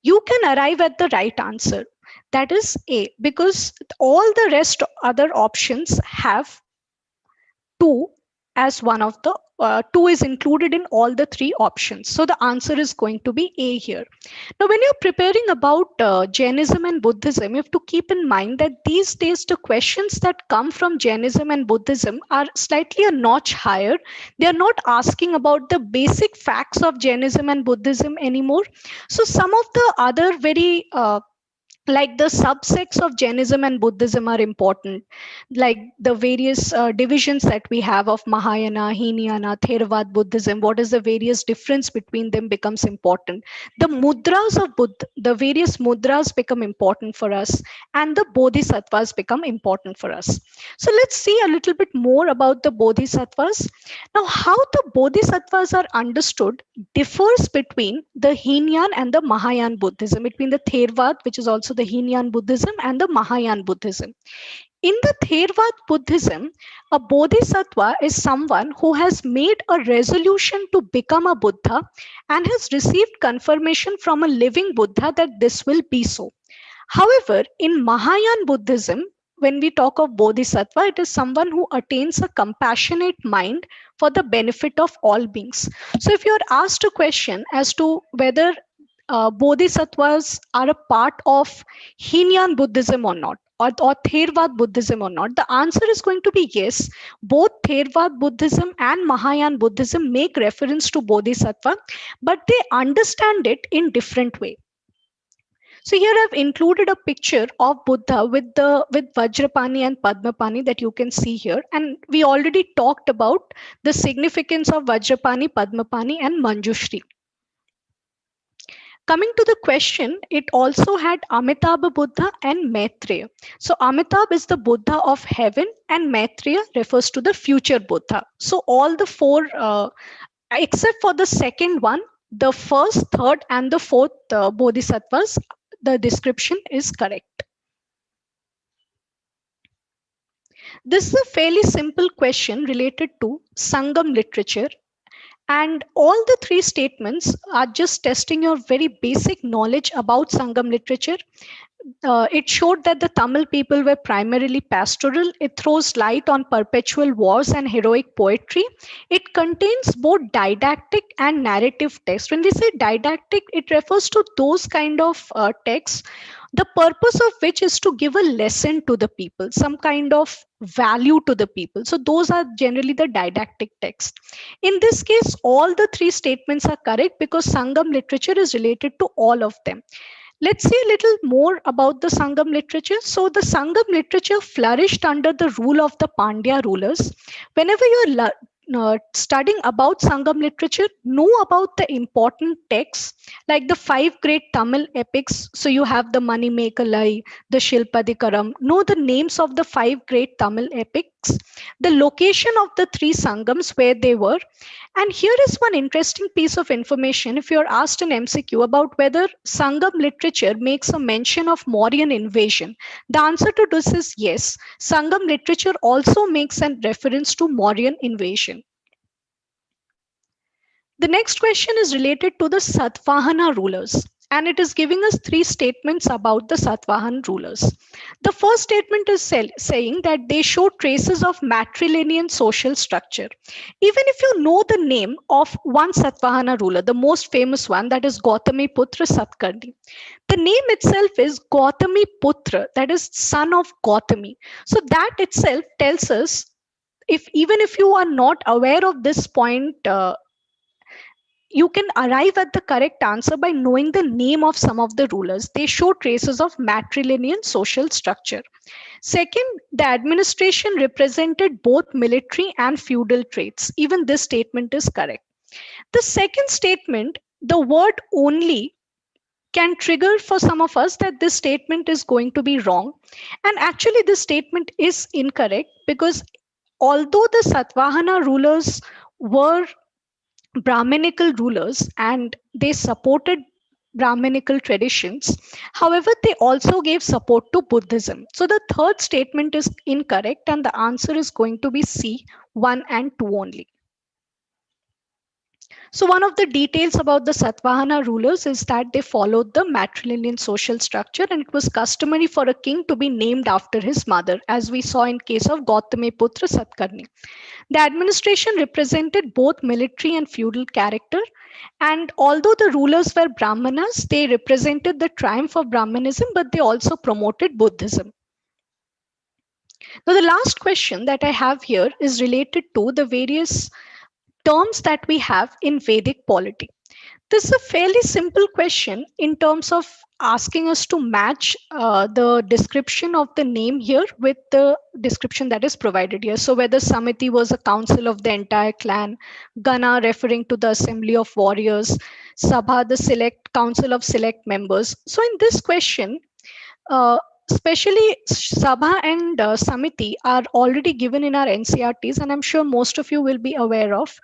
you can arrive at the right answer. That is A, because all the rest other options have 2 as one of the 2 is included in all the 3 options. So the answer is going to be A here. Now, when you're preparing about Jainism and Buddhism, you have to keep in mind that these days the questions that come from Jainism and Buddhism are slightly a notch higher. They are not asking about the basic facts of Jainism and Buddhism anymore. So some of the other very like the subsects of Jainism and Buddhism are important, like the various divisions that we have of Mahayana, Hinayana, Theravada, Buddhism. What is the various difference between them becomes important. The mudras of Buddha, the various mudras become important for us, and the Bodhisattvas become important for us. So let's see a little bit more about the Bodhisattvas. Now, how the Bodhisattvas are understood differs between the Hinayan and the Mahayana Buddhism, between the Theravada, which is also the Hinayan Buddhism, and the Mahayana Buddhism. In the Theravada Buddhism, a Bodhisattva is someone who has made a resolution to become a Buddha and has received confirmation from a living Buddha that this will be so. However, in Mahayana Buddhism, when we talk of Bodhisattva, it is someone who attains a compassionate mind for the benefit of all beings. So if you're asked a question as to whether Bodhisattvas are a part of Hinayan Buddhism or not, or Theravada Buddhism or not, the answer is going to be yes. Both Theravada Buddhism and Mahayana Buddhism make reference to Bodhisattva, but they understand it in different way. So here I've included a picture of Buddha with Vajrapani and Padmapani that you can see here. And we already talked about the significance of Vajrapani, Padmapani, and Manjushri. Coming to the question, it also had Amitabha Buddha and Maitreya. So Amitabha is the Buddha of heaven and Maitreya refers to the future Buddha. So all the 4, except for the second one, the first, third, and the fourth Bodhisattvas, the description is correct. This is a fairly simple question related to Sangam literature. And all the 3 statements are just testing your very basic knowledge about Sangam literature. It showed that the Tamil people were primarily pastoral. It throws light on perpetual wars and heroic poetry. It contains both didactic and narrative text. When we say didactic, it refers to those kind of texts, the purpose of which is to give a lesson to the people, some kind of value to the people. So those are generally the didactic texts. In this case, all the 3 statements are correct because Sangam literature is related to all of them. Let's see a little more about the Sangam literature. So the Sangam literature flourished under the rule of the Pandya rulers. Whenever you're studying about Sangam literature, know about the important texts like the 5 great Tamil epics. So you have the Manimekalai, the Shilpadikaram. Know the names of the 5 great Tamil epics, the location of the 3 Sangams where they were. And here is one interesting piece of information. If you're asked an MCQ about whether Sangam literature makes a mention of Mauryan invasion, the answer to this is yes. Sangam literature also makes a reference to Mauryan invasion. The next question is related to the Satavahana rulers, and it is giving us 3 statements about the Satavahan rulers. The first statement is saying that they show traces of matrilineal social structure. Even if you know the name of one Satavahana ruler, the most famous one, that is Gautami Putra Satkarni. The name itself is Gautami Putra, that is son of Gautami. So that itself tells us, even if you are not aware of this point, you can arrive at the correct answer by knowing the name of some of the rulers. They show traces of matrilineal social structure. Second, the administration represented both military and feudal traits. Even this statement is correct. The second statement, the word only, can trigger for some of us that this statement is going to be wrong. And actually, this statement is incorrect because although the Satavahana rulers were Brahminical rulers and they supported Brahminical traditions. However, they also gave support to Buddhism. So the third statement is incorrect, and the answer is going to be C, 1 and 2 only. So one of the details about the Satavahana rulers is that they followed the matrilineal social structure, and it was customary for a king to be named after his mother, as we saw in case of Gautami Putra Satkarni. The administration represented both military and feudal character, and although the rulers were Brahmanas, they represented the triumph of Brahmanism, but they also promoted Buddhism. Now, the last question that I have here is related to the various terms that we have in Vedic polity. This is a fairly simple question in terms of asking us to match the description of the name here with the description that is provided here. So whether Samiti was a council of the entire clan, Gana referring to the assembly of warriors, Sabha the select council of select members. So in this question, especially Sabha and Samiti are already given in our NCRTs, and I'm sure most of you will be aware of.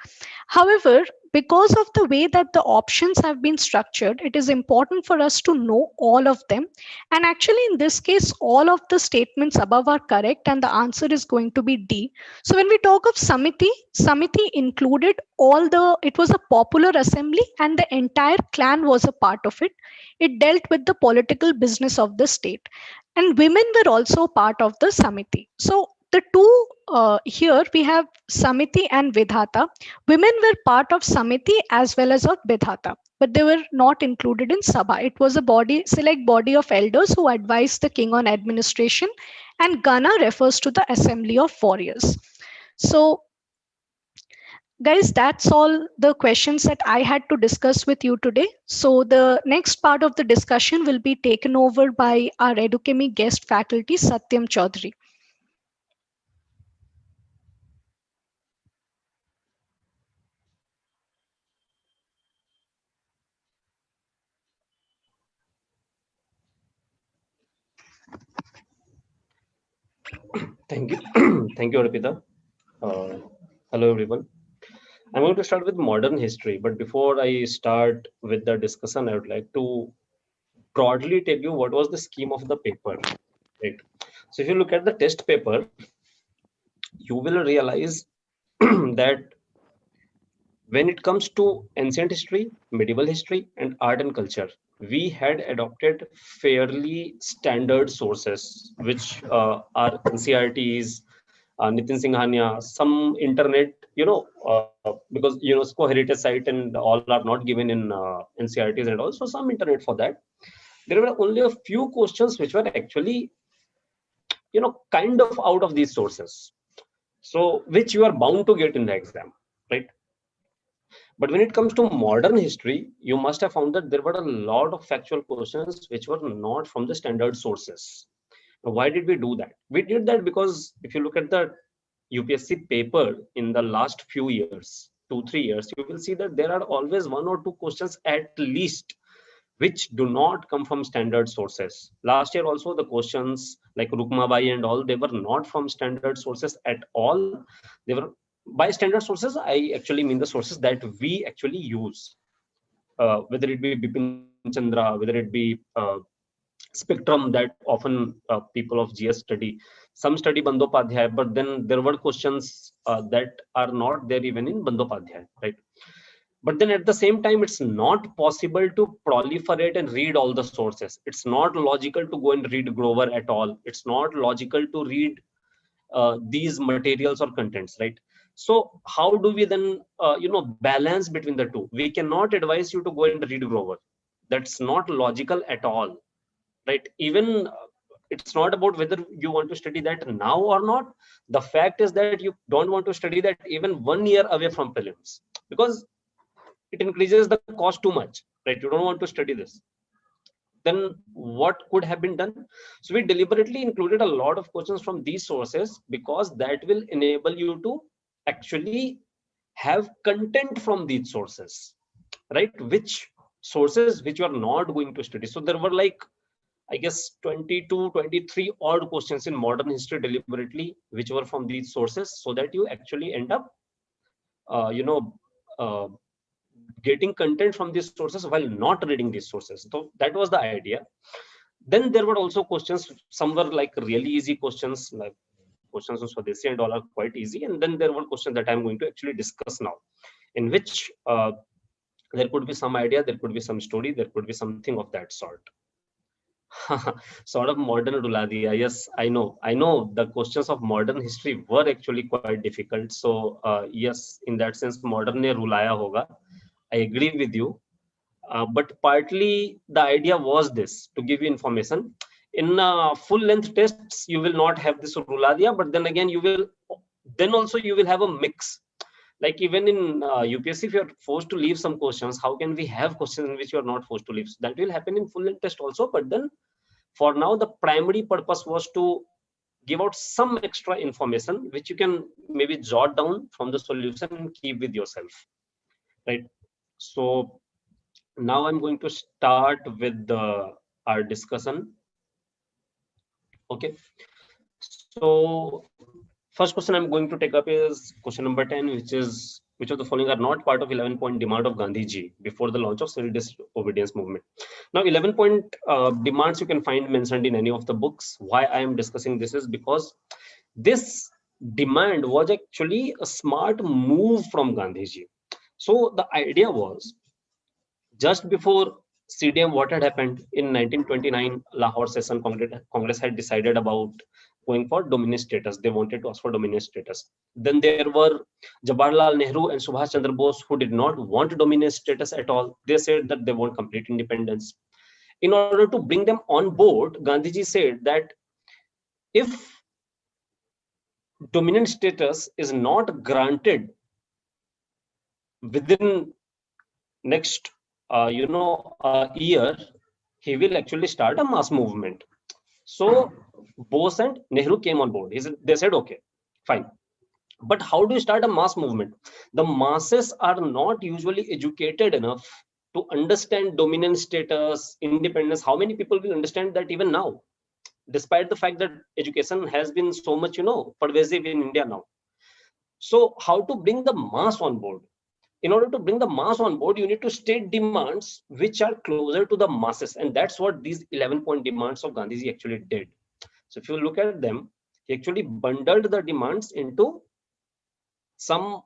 However, because of the way that the options have been structured, it is important for us to know all of them. And actually, in this case, all of the statements above are correct, and the answer is going to be D. So when we talk of Samiti, Samiti included it was a popular assembly, and the entire clan was a part of it. It dealt with the political business of the state, and women were also part of the Samiti. So the two here we have Samiti and Vidhata. Women were part of Samiti as well as of Vidhata, but they were not included in Sabha. It was a select body of elders who advised the king on administration, and Gana refers to the assembly of warriors. So guys, that's all the questions that I had to discuss with you today. So the next part of the discussion will be taken over by our Edukemy guest faculty, Satyam Chaudhary. Thank you. Thank you, Arpita. Uh, Hello, everyone. I'm going to start with modern history, but before I start with the discussion, I would like to broadly tell you what was the scheme of the paper. Right. So if you look at the test paper, you will realize that when it comes to ancient history, medieval history, and art and culture, we had adopted fairly standard sources, which are NCRTs, Nitin Singhania, some internet, because UNESCO heritage site and all are not given in NCRTs, and also some internet for that. There were only a few questions which were actually, kind of out of these sources. So, which you are bound to get in the exam, right? But when it comes to modern history, you must have found that there were a lot of factual questions which were not from the standard sources. Now, why did we do that? We did that because if you look at the UPSC paper in the last few years, 2-3 years, you will see that there are always one or two questions at least which do not come from standard sources. Last year also the questions like Rukmabai and all, they were not from standard sources at all. They were by standard sources, I actually mean the sources that we actually use, whether it be Bipin Chandra, whether it be spectrum that often people of GS study. Some study Bandyopadhyay, but then there were questions that are not there even in Bandyopadhyay, right? But then at the same time, it's not possible to proliferate and read all the sources. It's not logical to go and read Grover at all. It's not logical to read these materials or contents, right? So how do we then balance between the two? We cannot advise you to go and read Grover. That's not logical at all, right? Even it's not about whether you want to study that now or not. The fact is that you don't want to study that even 1 year away from prelims, because it increases the cost too much, right? You don't want to study this. Then what could have been done? So we deliberately included a lot of questions from these sources because that will enable you to actually have content from these sources, right? Which sources which you are not going to study. So there were like, I guess 22, 23 odd questions in modern history deliberately, which were from these sources, so that you actually end up, uh, getting content from these sources while not reading these sources. So that was the idea. Then there were also questions, some were like really easy questions, like questions on Swadeshi and all are quite easy. And then there were questions that I'm going to actually discuss now, in which there could be some idea, there could be some story, there could be something of that sort. Sort of modern rula diya. Yes, I know the questions of modern history were actually quite difficult. So yes, in that sense, modern ne rulaya hoga. I agree with you. But partly the idea was this, to give you information. In full length tests, you will not have this rula diya, but then again, you will have a mix. Like even in UPSC, if you're forced to leave some questions, how can we have questions in which you're not forced to leave? So that will happen in full length test also, but then for now, the primary purpose was to give out some extra information, which you can maybe jot down from the solution and keep with yourself, right? So now I'm going to start with our discussion. Okay. So first question I'm going to take up is question number 10, which is, which of the following are not part of 11-point demand of Gandhiji before the launch of civil disobedience movement? Now, 11-point demands you can find mentioned in any of the books. Why I am discussing this is because this demand was actually a smart move from Gandhiji. So the idea was, just before CDM, what had happened in 1929, Lahore session Congress had decided about going for dominant status. They wanted to ask for dominant status. Then there were Jawaharlal Nehru and Subhash Chandra Bose, who did not want dominant status at all. They said that they want complete independence. In order to bring them on board, Gandhiji said that if dominant status is not granted within next year, he will actually start a mass movement. So Bose and Nehru came on board. They said, okay, fine. But how do you start a mass movement? The masses are not usually educated enough to understand dominant status, independence. How many people will understand that even now, despite the fact that education has been so much, pervasive in India now? So how to bring the mass on board? In order to bring the mass on board, you need to state demands which are closer to the masses. And that's what these 11-point demands of Gandhiji actually did. So if you look at them, he actually bundled the demands into some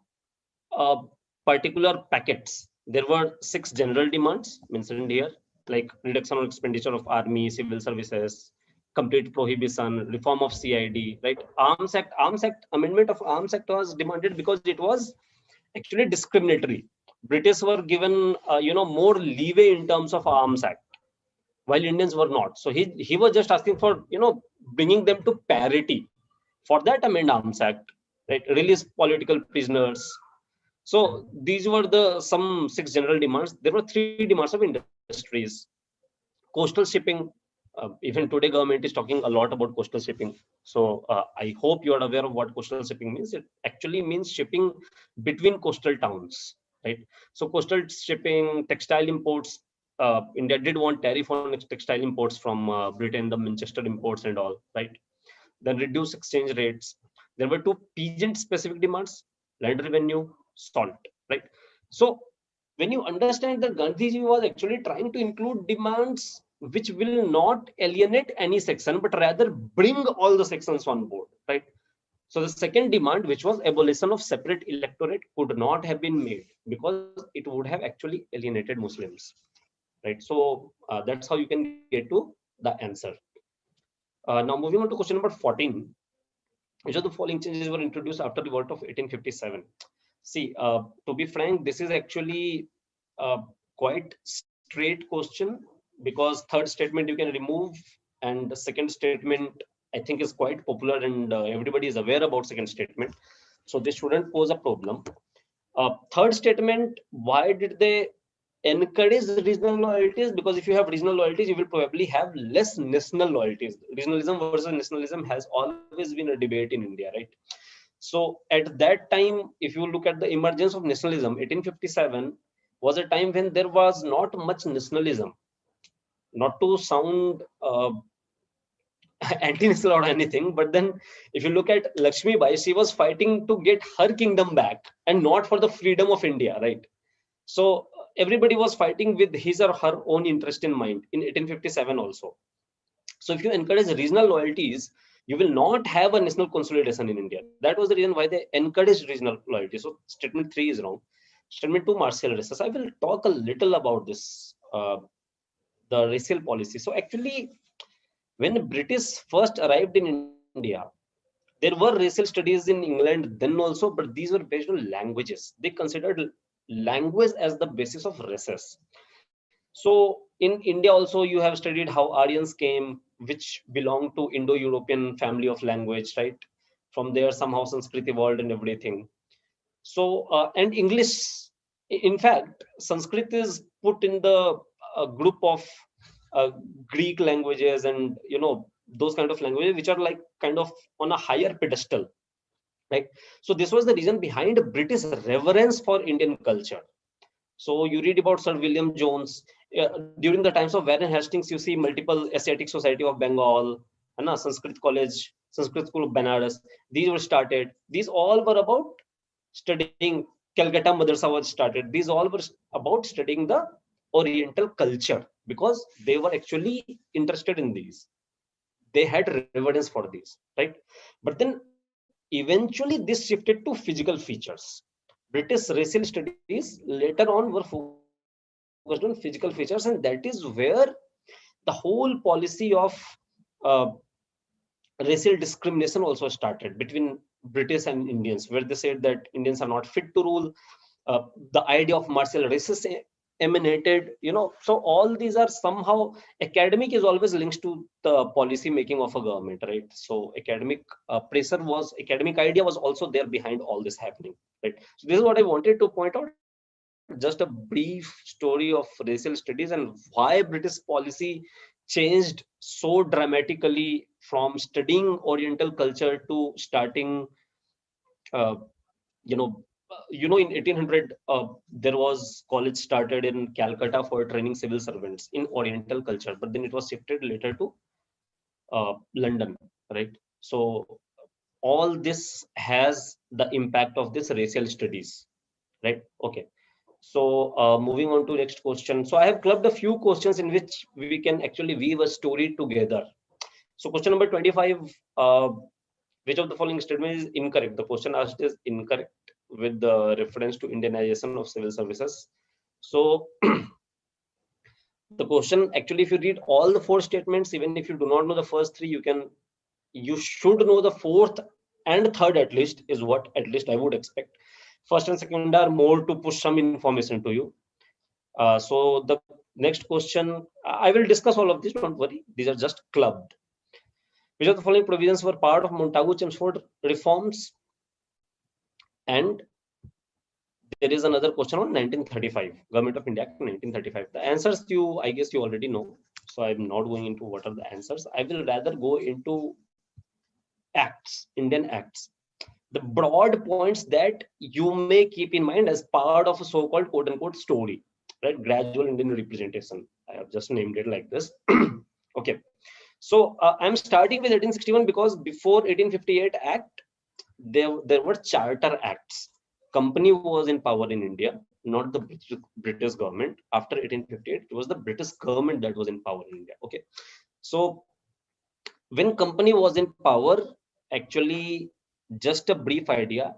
particular packets. There were 6 general demands mentioned here, like reduction of expenditure of army, civil services, complete prohibition, reform of CID, right? Arms Act, amendment of Arms Act was demanded because it was actually discriminatory. British were given, more leeway in terms of Arms Act, while Indians were not. So he was just asking for, bringing them to parity. For that, amend Arms Act, right? Release political prisoners. So these were some 6 general demands. There were 3 demands of industries. Coastal shipping. Even today, government is talking a lot about coastal shipping. So I hope you are aware of what coastal shipping means. It actually means shipping between coastal towns, right? So coastal shipping, textile imports. India did want tariff on textile imports from Britain, the Manchester imports and all, right? Then reduce exchange rates. There were 2 peasant-specific demands: land revenue, salt, right? So when you understand that Gandhiji was actually trying to include demands which will not alienate any section, but rather bring all the sections on board, right? So the second demand, which was abolition of separate electorate, could not have been made because it would have actually alienated Muslims, right? So that's how you can get to the answer. Now moving on to question number 14. Which of the following changes were introduced after the revolt of 1857? See, to be frank, this is actually quite straight question, because third statement you can remove, and the second statement I think is quite popular, and everybody is aware about second statement. So this shouldn't pose a problem. Third statement, why did they encourage regional loyalties? Because if you have regional loyalties, you will probably have less national loyalties. Regionalism versus nationalism has always been a debate in India, right? So at that time, if you look at the emergence of nationalism, 1857 was a time when there was not much nationalism. Not to sound anti-national or anything, but then if you look at Lakshmi Bai, she was fighting to get her kingdom back and not for the freedom of India, right? So everybody was fighting with his or her own interest in mind in 1857 also. So if you encourage regional loyalties, you will not have a national consolidation in India. That was the reason why they encouraged regional loyalty. So statement 3 is wrong. Statement 2, martial races. I will talk a little about this, the racial policy. So actually, when British first arrived in India, there were racial studies in England then also, but these were based on languages. They considered language as the basis of races. So in India also, you have studied how Aryans came, which belonged to Indo-European family of language, right? From there, somehow Sanskrit evolved and everything. So, and English, in fact, Sanskrit is put in the group of Greek languages and, those kind of languages, which are like kind of on a higher pedestal, right? So this was the reason behind British reverence for Indian culture. So you read about Sir William Jones. During the times of Warren Hastings, you see multiple Asiatic Society of Bengal, and Sanskrit College, Sanskrit School of Banaras. These were started. These all were about studying. Calcutta Madrasa was started. These all were about studying the Oriental culture because they were actually interested in these. They had reverence for these, right? But then eventually this shifted to physical features. British racial studies later on were focused on physical features, and that is where the whole policy of racial discrimination also started between British and Indians, where they said that Indians are not fit to rule. The idea of martial races emanated, so all these are somehow, academic is always linked to the policy making of a government, right? So academic academic idea was also there behind all this happening, right? So this is what I wanted to point out, just a brief story of racial studies and why British policy changed so dramatically from studying Oriental culture to starting, in 1800, there was college started in Calcutta for training civil servants in Oriental culture, but then it was shifted later to London, right? So all this has the impact of this racial studies, right? Okay. So moving on to next question. So I have clubbed a few questions in which we can actually weave a story together. So question number 25, which of the following statement is incorrect? The question asked is incorrect with the reference to Indianization of civil services. So the question, actually, if you read all the 4 statements, even if you do not know the first 3, you should know the 4th and 3rd at least, is what at least I would expect. First and second are more to push some information to you. So the next question, I will discuss all of this, don't worry. These are just clubbed. Which of the following provisions were part of Montagu-Chelmsford reforms? And there is another question on 1935, Government of India Act 1935. The answers I guess you already know. So I'm not going into what are the answers. I will rather go into acts, Indian acts. The broad points that you may keep in mind as part of a so-called quote unquote story, right? Gradual Indian representation. I have just named it like this. Okay. So I'm starting with 1861 because before 1858 Act, there were charter acts. Company was in power in India, not the British government. After 1858, it was the British government that was in power in India. Okay. So when company was in power, actually, just a brief idea,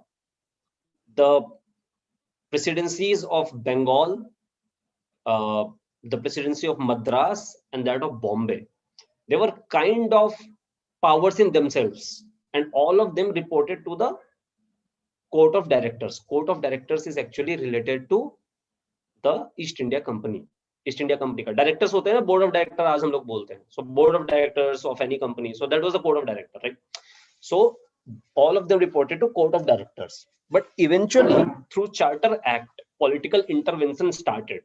the presidencies of Bengal, the presidency of Madras, and that of Bombay, they were kind of powers in themselves, and all of them reported to the Court of Directors. Court of Directors is actually related to the East India Company. East India Company का directors होते हैं ना, board of director आज हम लोग बोलते हैं. So board of directors of any company. So that was the court of director, right? So all of them reported to Court of Directors. But eventually, through Charter Act, political intervention started,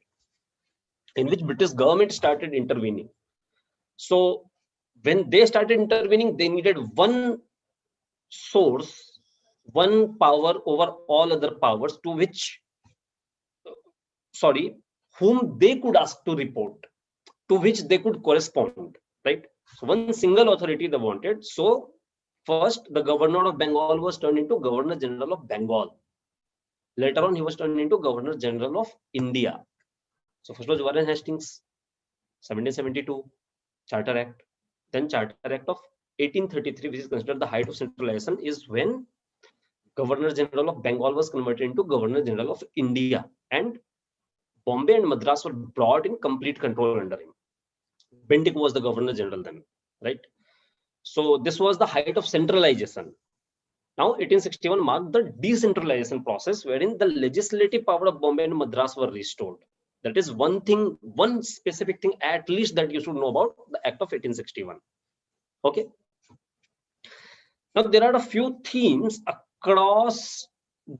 in which British government started intervening. So when they started intervening, they needed one source, one power over all other powers, to which, whom they could ask to report, to which they could correspond, right? So one single authority they wanted. So first, the governor of Bengal was turned into Governor General of Bengal. Later on, he was turned into Governor General of India. So first was Warren Hastings, 1772, Charter Act. Then Charter Act of 1833, which is considered the height of centralization, is when Governor General of Bengal was converted into Governor General of India, and Bombay and Madras were brought in complete control under him. Bentinck was the Governor General then, right? So this was the height of centralization. Now 1861 marked the decentralization process, wherein the legislative power of Bombay and Madras were restored. That is one thing, one specific thing at least that you should know about the Act of 1861. Okay. Now there are a few themes across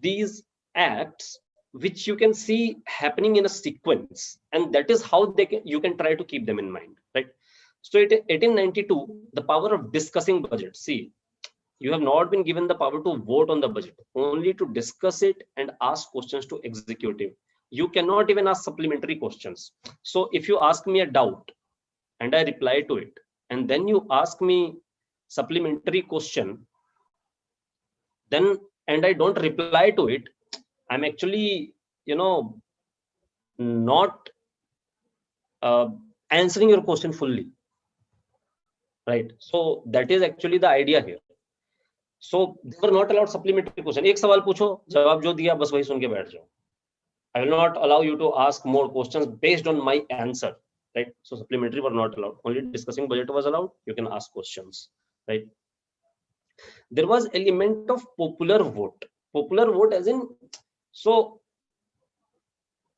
these acts which you can see happening in a sequence, and that is how you can try to keep them in mind, right? So 1892, the power of discussing budget. See, you have not been given the power to vote on the budget, only to discuss it and ask questions to executive. You cannot even ask supplementary questions. So if you ask me a doubt and I reply to it, and then you ask me supplementary question, then and I don't reply to it, I'm actually, not answering your question fully, right? So that is actually the idea here. So they were not allowed supplementary question. एक सवाल पूछो, जवाब जो दिया बस वही सुन के बैठ जाओ. I will not allow you to ask more questions based on my answer, right? So supplementary were not allowed. Only discussing budget was allowed. You can ask questions, right? There was element of popular vote. Popular vote as in, so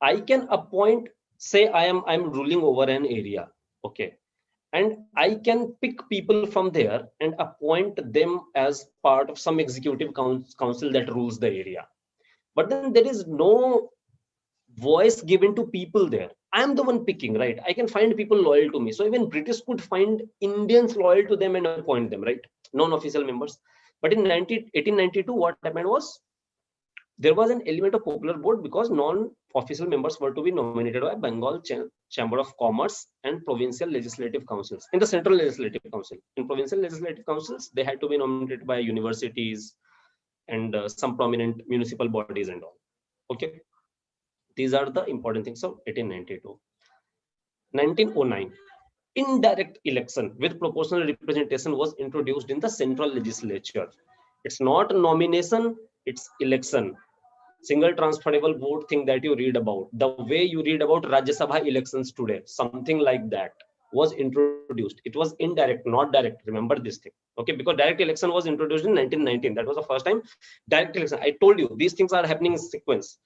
I can appoint, say I'm ruling over an area, okay, and I can pick people from there and appoint them as part of some executive council that rules the area. But then there is no voice given to people there. I am the one picking, right? I can find people loyal to me. So even British could find Indians loyal to them and appoint them, right? Non-official members. But in 1892, what happened was, there was an element of popular vote because non-official members were to be nominated by Bengal Chamber of Commerce and provincial legislative councils. In the central legislative council, in provincial legislative councils, they had to be nominated by universities and some prominent municipal bodies and all. Okay, these are the important things of 1892. 1909, indirect election with proportional representation was introduced in the central legislature. It's not nomination, it's election. Single transferable vote thing that you read about, the way you read about Rajya Sabha elections today, something like that was introduced. It was indirect, not direct. Remember this thing, okay? Because direct election was introduced in 1919. That was the first time direct election. I told you these things are happening in sequence.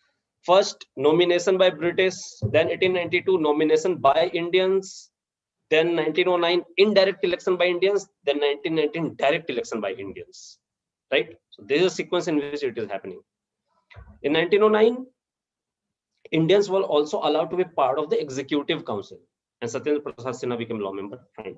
First nomination by British, then 1892 nomination by Indians, then 1909 indirect election by Indians, then 1919 direct election by Indians, right? So this is a sequence in which it is happening. In 1909, Indians were also allowed to be part of the executive council, and Satyendra Prasad Sinha became law member. Fine.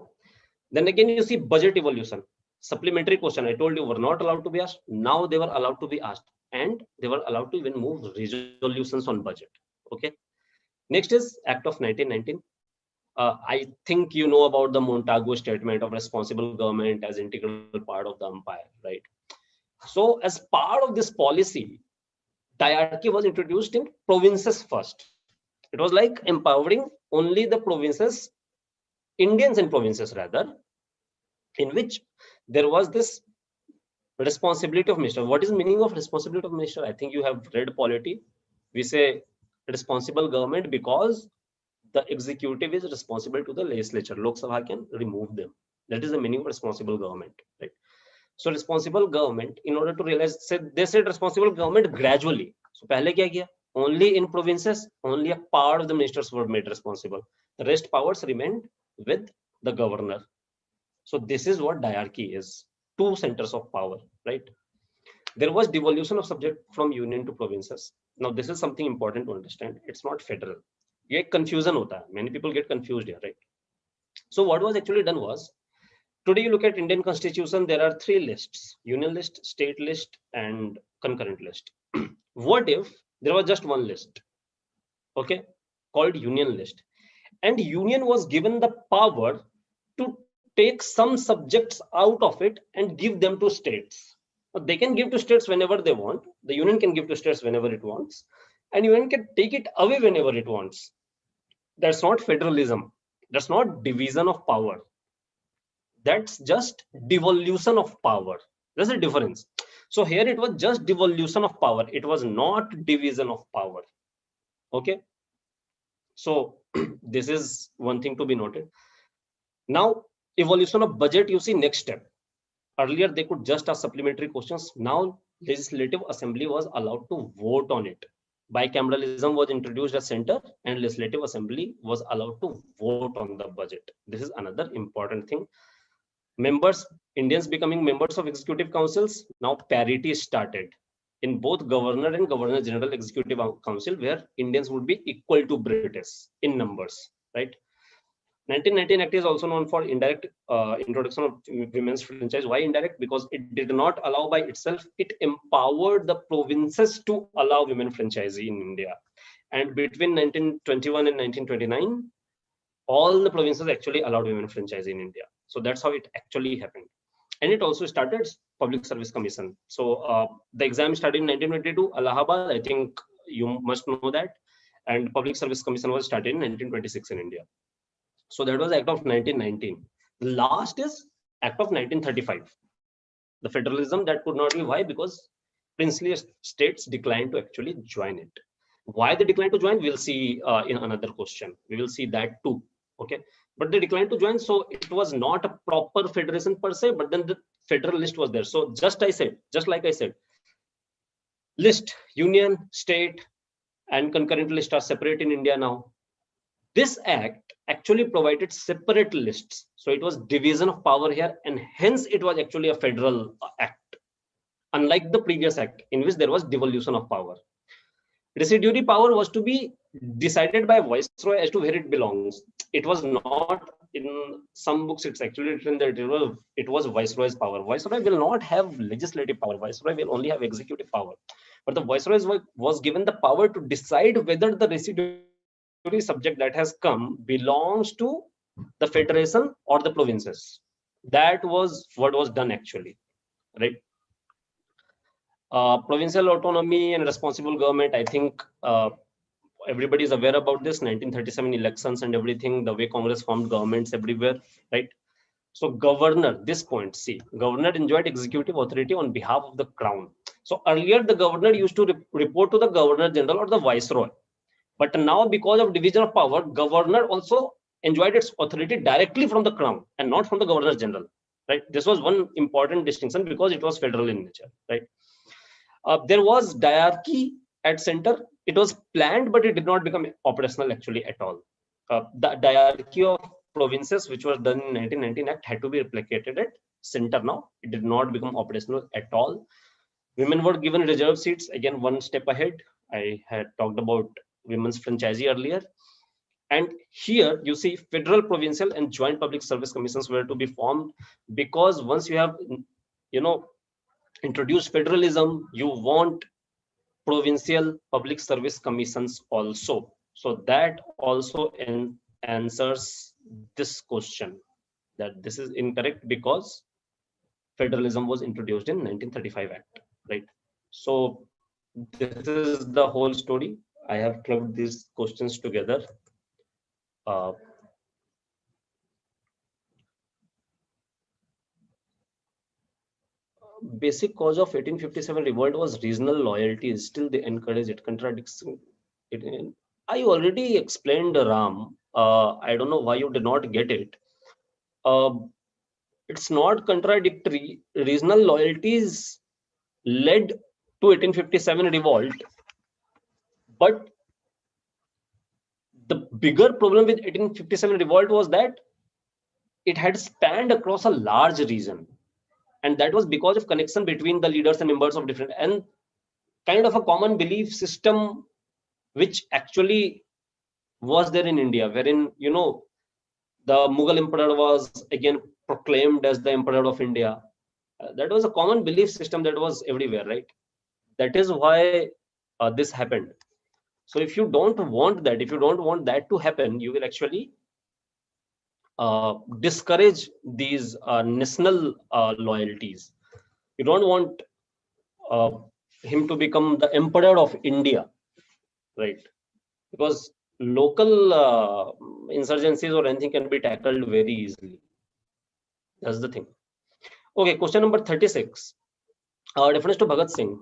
Then again, you see budget evolution. Supplementary question, I told you, were not allowed to be asked. Now they were allowed to be asked, and they were allowed to even move resolutions on budget. Okay. Next is Act of 1919. I think you know about the Montagu Statement of Responsible Government as integral part of the empire, right? So as part of this policy, diarchy was introduced in provinces first. It was like empowering only the provinces, Indians in provinces rather, in which there was this responsibility of minister. What is the meaning of responsibility of minister? I think you have read polity. We say responsible government because the executive is responsible to the legislature. Lok Sabha can remove them. That is the meaning of responsible government, right? So responsible government, in order to realize, they said responsible government gradually. So pehle kya kiya? Only in provinces, only a part of the ministers were made responsible. The rest powers remained with the governor. So this is what diarchy is. Two centers of power, right? There was devolution of subject from union to provinces. Now this is something important to understand. It's not federal. Ye confusion hota hai. Many people get confused here, right? So what was actually done was, today you look at Indian Constitution, there are three lists: union list, state list, and concurrent list. What if there was just one list, okay, called union list, and union was given the power to take some subjects out of it and give them to states? They can give to states whenever they want. The union can give to states whenever it wants, and union can take it away whenever it wants. That's not federalism. That's not division of power. That's just devolution of power. There's a difference. So here it was just devolution of power. It was not division of power. Okay. So this is one thing to be noted. Now, evolution of budget, you see next step. Earlier, they could just ask supplementary questions. Now, Legislative Assembly was allowed to vote on it. Bicameralism was introduced as center, and Legislative Assembly was allowed to vote on the budget. This is another important thing. Members, Indians becoming members of executive councils, now parity started in both governor and governor general executive council, where Indians would be equal to British in numbers, right? 1919 Act is also known for indirect introduction of women's franchise. Why indirect? Because it did not allow by itself. It empowered the provinces to allow women franchise in India. And between 1921 and 1929, all the provinces actually allowed women franchise in India. So that's how it actually happened. And it also started Public Service Commission. So the exam started in 1922, Allahabad. I think you must know that. And Public Service Commission was started in 1926 in India. So that was Act of 1919. The last is Act of 1935. The federalism that could not be. Why? Because princely states declined to actually join it. Why they declined to join? We'll see in another question. We will see that too. Okay, but they declined to join, so it was not a proper federation per se, but then the federal list was there. So just like I said, list, union, state, and concurrent list are separate in India now. This act actually provided separate lists. So it was division of power here, and hence it was actually a federal act, unlike the previous act in which there was devolution of power. Residuary power was to be decided by Viceroy as to where it belongs. It was not, in some books it's actually written that it was Viceroy's power. Viceroy will not have legislative power. Viceroy will only have executive power. But the Viceroy was given the power to decide whether the residuary subject that has come belongs to the federation or the provinces. That was what was done actually, right? Provincial autonomy and responsible government, I think everybody is aware about this. 1937 elections and everything, the way Congress formed governments everywhere, right? So governor, this point, see, governor enjoyed executive authority on behalf of the crown. So earlier the governor used to report to the governor general or the viceroy. But now, because of division of power, governor also enjoyed its authority directly from the crown and not from the governor general, right? This was one important distinction because it was federal in nature, right? There was diarchy at center. It was planned, but it did not become operational actually at all. The diarchy of provinces, which was done in 1919 Act, had to be replicated at center now. It did not become operational at all. Women were given reserve seats. Again, one step ahead. I had talked about women's franchise earlier. And here you see federal, provincial, and joint public service commissions were to be formed, because once you have, introduced federalism, you want provincial public service commissions also. So that also answers this question, that this is incorrect because federalism was introduced in 1935 Act, right? So this is the whole story. I have clubbed these questions together. Basic cause of 1857 revolt was regional loyalty. Still they encourage it, contradicts it. I already explained, Ram. I don't know why you did not get it. It's not contradictory. Regional loyalties led to 1857 revolt, but the bigger problem with 1857 revolt was that it had spanned across a large region. And that was because of connection between the leaders and members of different, and kind of a common belief system, which actually was there in India, wherein, the Mughal Emperor was again proclaimed as the Emperor of India. That was a common belief system that was everywhere, right? That is why this happened. So if you don't want that, to happen, you will actually discourage these national loyalties. You don't want him to become the Emperor of India, right? Because local insurgencies or anything can be tackled very easily. That's the thing. Okay, question number 36. Reference to Bhagat Singh.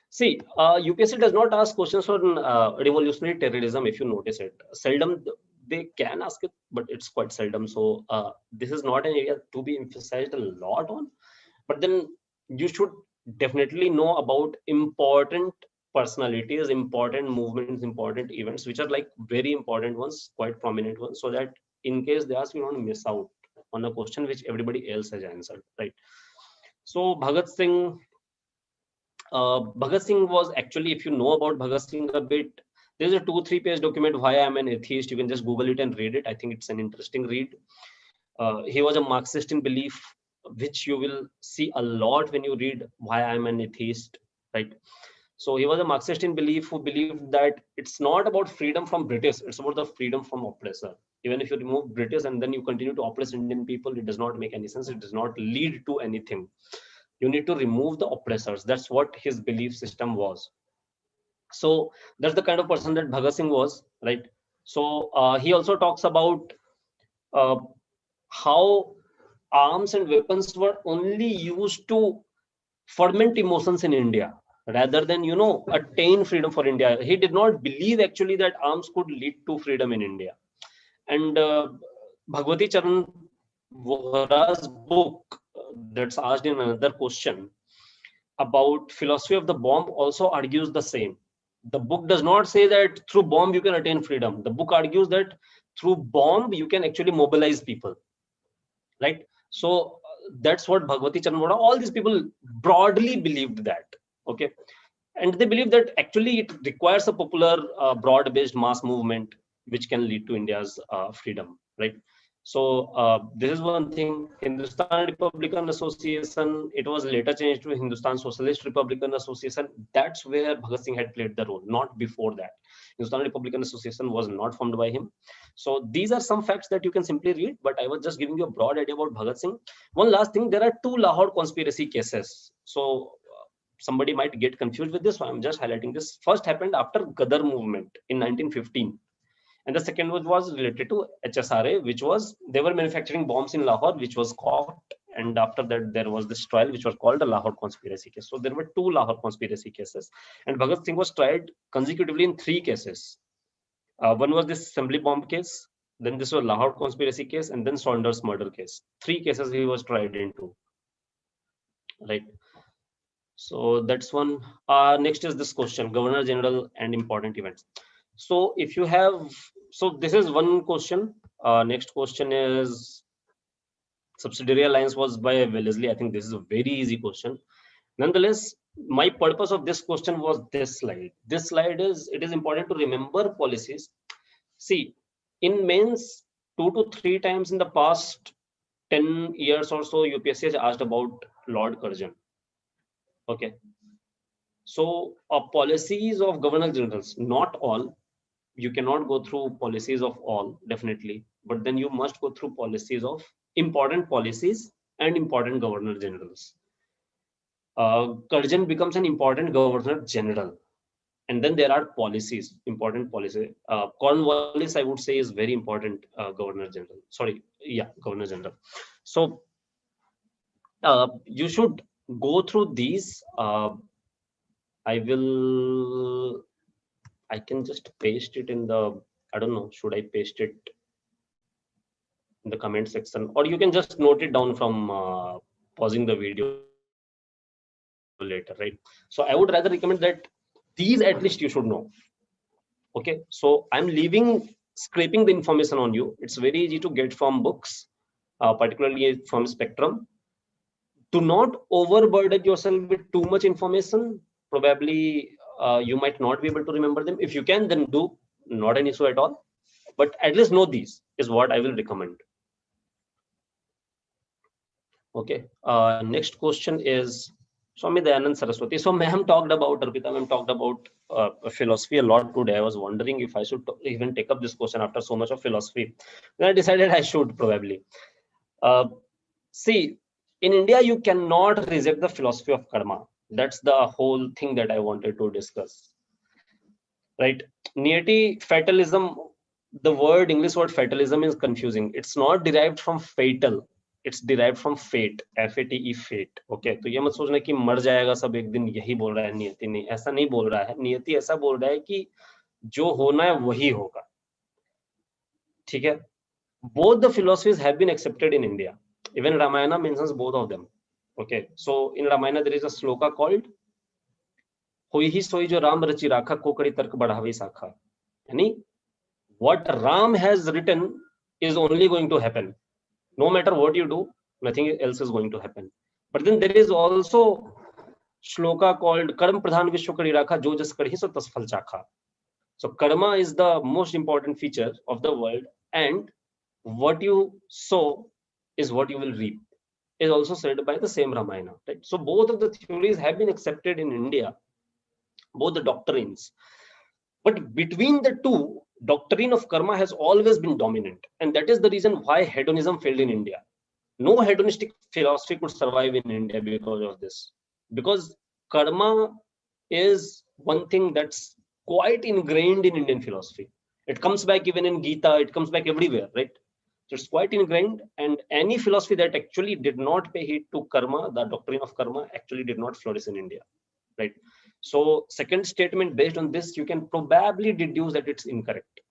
See, UPSC does not ask questions on revolutionary terrorism, if you notice it. Seldom they can ask it, but it's quite seldom. So this is not an area to be emphasized a lot on. But then you should definitely know about important personalities, important movements, important events, which are like very important ones, quite prominent ones, so that in case they ask, you don't miss out on a question which everybody else has answered, right? So Bhagat Singh was actually, if you know about Bhagat Singh a bit, there's a 2-3 page document, Why I'm an Atheist. You can just Google it and read it. I think it's an interesting read. He was a Marxist in belief, which you will see a lot when you read Why I'm an Atheist, right? So he was a Marxist in belief who believed that it's not about freedom from British, it's about the freedom from oppressor. Even if you remove British and then you continue to oppress Indian people, it does not make any sense. It does not lead to anything. You need to remove the oppressors. That's what his belief system was. So that's the kind of person that Bhagat Singh was, right? So he also talks about how arms and weapons were only used to ferment emotions in India rather than, attain freedom for India. He did not believe actually that arms could lead to freedom in India. And Bhagwati Charan Vohra's book that's asked in another question about philosophy of the bomb also argues the same. The book does not say that through bomb you can attain freedom. The book argues that through bomb you can actually mobilize people, right? So that's what Bhagwati Charan Vohra, all these people broadly believed that, okay? And they believe that actually it requires a popular broad-based mass movement which can lead to India's freedom, right? So this is one thing. Hindustan Republican Association, it was later changed to Hindustan Socialist Republican Association. That's where Bhagat Singh had played the role, not before that. Hindustan Republican Association was not formed by him. So these are some facts that you can simply read, but I was just giving you a broad idea about Bhagat Singh. One last thing, there are 2 Lahore conspiracy cases. So somebody might get confused with this, so I'm just highlighting this. First happened after Gadar movement in 1915. And the second one was related to HSRA, which was, they were manufacturing bombs in Lahore, which was caught. And after that, there was this trial, which was called the Lahore conspiracy case. So there were 2 Lahore conspiracy cases. And Bhagat Singh was tried consecutively in 3 cases. One was this assembly bomb case, then this was Lahore conspiracy case, and then Saunders murder case. 3 cases he was tried into, right? So that's one. Next is this question, Governor General and important events. So if you have, so this is one question. Next question is subsidiary alliance was by Wellesley. I think this is a very easy question. Nonetheless, my purpose of this question was this slide. This slide is, it is important to remember policies. See, in mains 2 to 3 times in the past 10 years or so, UPSC has asked about Lord Curzon. Okay. So policies of governor generals, not all, you cannot go through policies of all, definitely, but then you must go through policies of important policies and important governor generals. Curzon becomes an important governor general, and then there are policies, important policy. Cornwallis, I would say, is very important governor general. Sorry, yeah, governor general. So you should go through these. I can just paste it in the, I don't know, should I paste it in the comment section, or you can just note it down from pausing the video later, right? So I would rather recommend that these at least you should know. Okay, so I'm scraping the information on you. It's very easy to get from books, particularly from Spectrum. Do not overburden yourself with too much information. Probably you might not be able to remember them. If you can, then do, not an issue at all. But at least know these is what I will recommend. Okay, next question is Swami Dayanand Saraswati. So ma'am talked about, Arpita ma'am talked about philosophy a lot today. I was wondering if I should even take up this question after so much of philosophy. Then I decided I should probably. See, in India, you cannot reject the philosophy of karma. That's the whole thing that I wanted to discuss. right? Niyati, fatalism, the English word fatalism is confusing. It's not derived from fatal, it's derived from fate, FATE, fate. Okay, तो ये मत सोचना कि मर जाएगा सब एक दिन, यही बोल रहा है नियति, नहीं, ऐसा नहीं बोल रहा है। नियति ऐसा बोल रहा है कि जो होना है वही होगा, ठीक है? Both the philosophies have been accepted in India. Even Ramayana mentions both of them. Okay, so in Ramayana there is a sloka called होई ही सोई जो राम रचि राखा कोकड़ी तर्क बढ़ावे साखा. Yani what Ram has written is only going to happen. No matter what you do, nothing else is going to happen. But then there is also shloka called Karma Pradhan Vishwa Kari Rakha Jo Jas Kari So Tas Phal Chakha. So karma is the most important feature of the world, and what you sow is what you will reap, is also said by the same Ramayana. Right? So both of the theories have been accepted in India, both the doctrines. But between the two, doctrine of karma has always been dominant, and that is the reason why hedonism failed in India. No hedonistic philosophy could survive in India because of this. Because karma is one thing that's quite ingrained in Indian philosophy. It comes back even in Gita, it comes back everywhere, right? So it's quite ingrained, and any philosophy that actually did not pay heed to karma, the doctrine of karma, actually did not flourish in India, right? So second statement based on this, you can probably deduce that it's incorrect.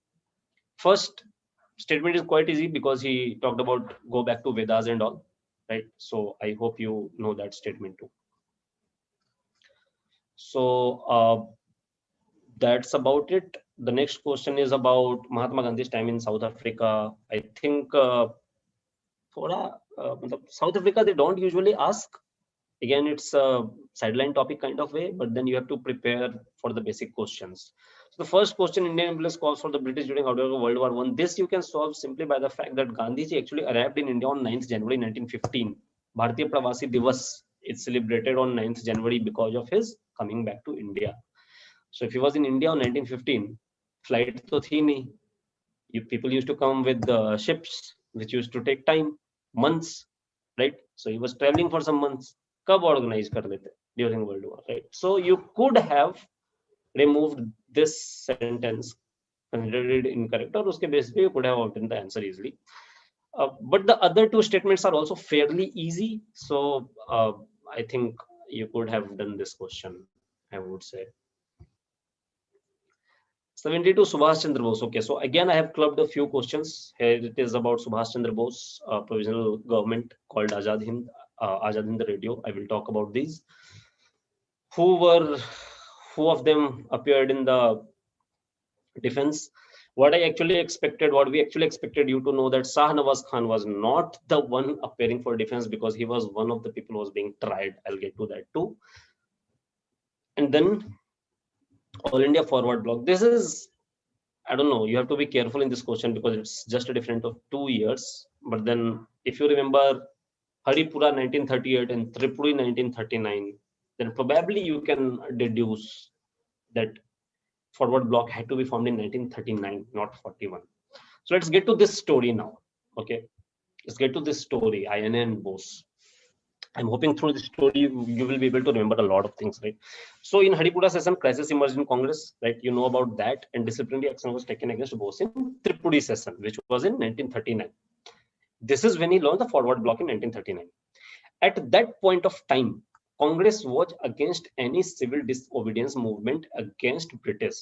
First statement is quite easy because he talked about go back to Vedas and all, right? So I hope you know that statement too. So that's about it. The next question is about Mahatma Gandhi's time in South Africa. I think South Africa, they don't usually ask. Again, it's a sideline topic kind of way, but then you have to prepare for the basic questions. So the first question, Indian imperialist calls for the British during World War I. This you can solve simply by the fact that Gandhiji actually arrived in India on 9th January 1915. Bharatiya Pravasi Divas is celebrated on 9th January because of his coming back to India. So if he was in India on 1915, flight to thi nahi. People used to come with ships, which used to take time, months, right? So he was traveling for some months. Kab organize kar lete during World War, right? So you could have removed this sentence, considered it incorrect, or uske basis pe you could have obtained the answer easily. But the other two statements are also fairly easy. So I think you could have done this question, I would say. 72 Subhash Chandra Bose. Okay, so again I have clubbed a few questions. Here it is about Subhash Chandra Bose, provisional government called Azad Hind Radio. I will talk about these. Who of them appeared in the defense? What we actually expected you to know that Shah Nawaz Khan was not the one appearing for defense because he was one of the people who was being tried. I'll get to that too. And then All India Forward Bloc. This is, I don't know, you have to be careful in this question because it's just a difference of 2 years. But then if you remember Haripura 1938 and Tripuri 1939, then probably you can deduce that Forward Bloc had to be formed in 1939, not 41. So let's get to this story now. Okay, let's get to this story, INA and Bose. I'm hoping through the story you will be able to remember a lot of things, right? So in Haripura session, crisis emerged in Congress, right? You know about that, and disciplinary action was taken against Bose in Tripuri session, which was in 1939. This is when he launched the Forward Bloc in 1939. At that point of time, Congress was against any civil disobedience movement against British.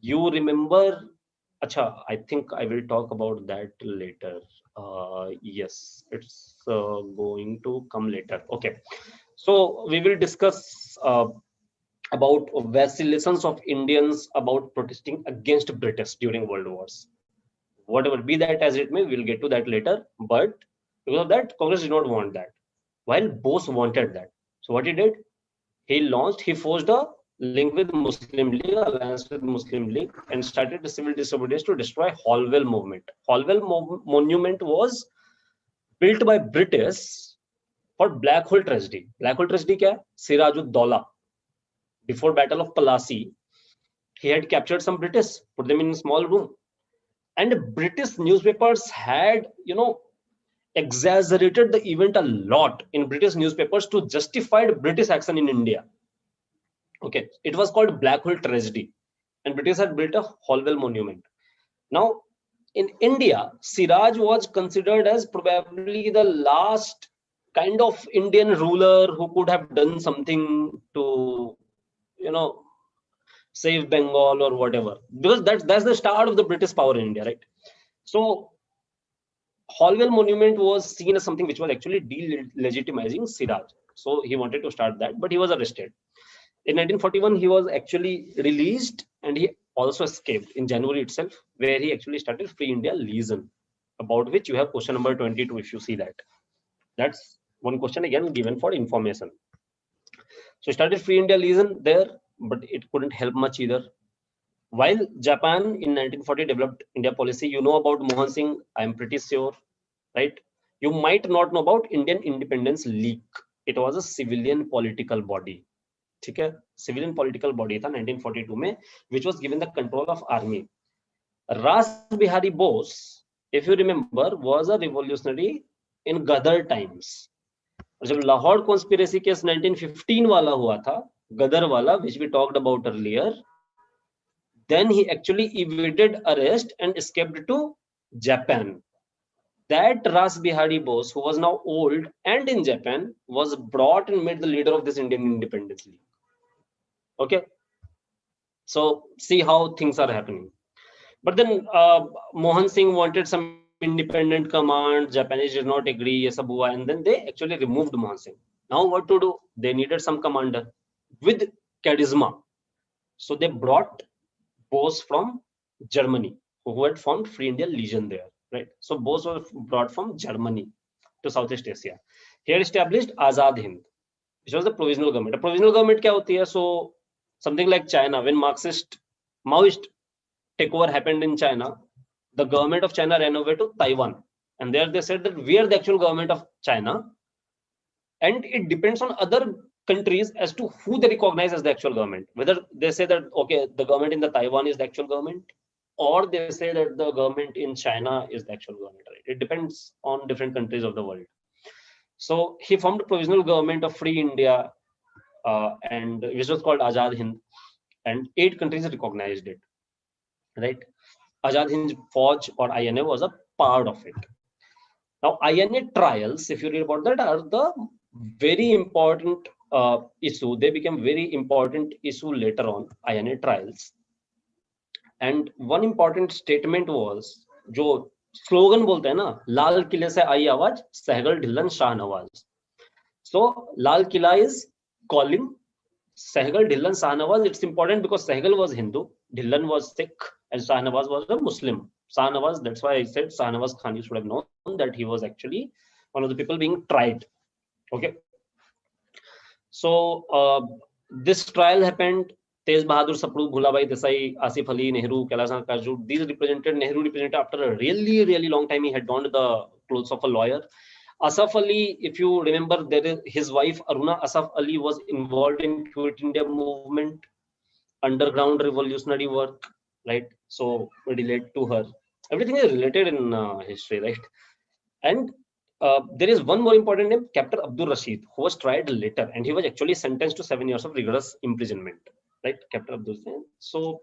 You remember? Acha, I think I will talk about that later. Yes, it's going to come later. Okay, so we will discuss about vacillations of Indians about protesting against British during World Wars. Whatever be that as it may, we'll get to that later. But because of that, Congress did not want that, while Bose wanted that. So what he did, he forged a link with Muslim League, alliance with Muslim League, and started the civil disobedience to destroy Holwell movement. Holwell monument was built by British for Black Hole tragedy. Black Hole tragedy kya hai? Sirajud-Dowlah. Before Battle of Plassey, he had captured some British, put them in a small room, and British newspapers had, exaggerated the event a lot in British newspapers to justify British action in India. Okay, it was called Black Hole tragedy, and British had built a Holwell monument. Now, in India, Siraj was considered as probably the last kind of Indian ruler who could have done something to, save Bengal or whatever, because that's the start of the British power in India, right? So Holwell monument was seen as something which was actually delegitimizing Siraj. So he wanted to start that, but he was arrested. In 1941, he was actually released, and he also escaped in January itself, where he actually started Free India Legion, about which you have question number 22 if you see that. That's one question again given for information. So he started Free India Legion there, but it couldn't help much either. While Japan in 1940 developed India policy, you know about Mohan Singh, I'm pretty sure, right? You might not know about Indian Independence League. It was a civilian political body. ठीक है, civilian political body था 1942 में, which was given the control of army. Ras Bihari Bose, if you remember, was a revolutionary in Ghadar times. जब Lahore conspiracy case 1915 वाला हुआ था, Ghadar वाला, which we talked about earlier, then he actually evaded arrest and escaped to Japan. That Ras Bihari Bose, who was now old and in Japan, was brought and made the leader of this Indian Independence League. Okay, so see how things are happening. But then Mohan Singh wanted some independent command. Japanese did not agree, and then they actually removed Mohan Singh. Now what to do? They needed some commander with charisma. So they brought Bose from Germany, who had formed Free India Legion there, right? So Bose was brought from Germany to Southeast Asia. He had established Azad Hind, which was the provisional government. A provisional government kya hoti hai? So something like China, when Maoist takeover happened in China, the government of China ran over to Taiwan, and there they said that we are the actual government of China, and it depends on other countries as to who they recognize as the actual government, whether they say that okay, the government in the Taiwan is the actual government, or they say that the government in China is the actual government, right? It depends on different countries of the world. So he formed a provisional government of Free India, and which was called Azad Hind, and 8 countries recognized it, right? Azad Hind Fauj or INA was a part of it. Now INA trials, if you read about that, are the very important issue. They became very important issue later on, INA trials. And one important statement was, जो slogan बोलते हैं ना, लाल किले से आई आवाज, Sehgal Dhillon Shahnawaz. So Lal Killa is calling Sehgal, Dhillan, Shahnawaz. It's important because Sehgal was Hindu, Dhillan was Sikh, and Shahnawaz was a Muslim. Shahnawaz, that's why I said Shahnawaz Khan, you should have known that he was actually one of the people being tried. Okay. So this trial happened. Tez Bahadur Sapru, Bhulabhai Desai, Asif Ali, Nehru, Kailasan Kaju. Nehru represented after a really, really long time. He had donned the clothes of a lawyer. Asaf Ali, if you remember, his wife Aruna Asaf Ali was involved in Quit India movement, underground revolutionary work, right? So we relate to her. Everything is related in history, right? And there is one more important name, Captain Abdul Rashid, who was tried later, and he was actually sentenced to 7 years of rigorous imprisonment, right? Captain Abdul Rashid. So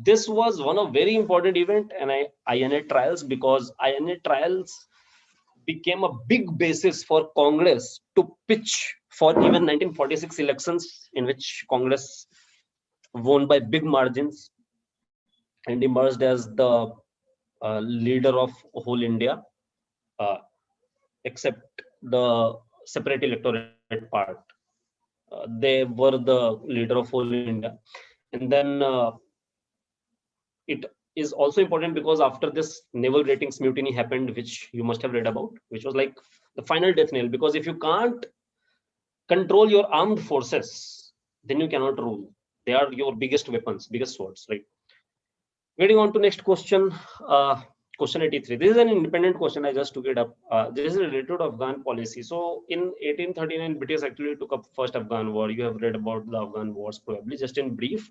this was one of very important event, and INA trials, because INA trials became a big basis for Congress to pitch for even 1946 elections, in which Congress won by big margins and emerged as the leader of whole India, except the separate electorate part. They were the leader of whole India. And then it is also important because after this naval ratings mutiny happened, which you must have read about, which was like the final death nail, because if you can't control your armed forces, then you cannot rule. They are your biggest weapons, biggest swords, right? Getting on to next question, question 83. This is an independent question. I just took it up. This is related to Afghan policy. So in 1839, British actually took up first Afghan war. You have read about the Afghan wars probably, just in brief.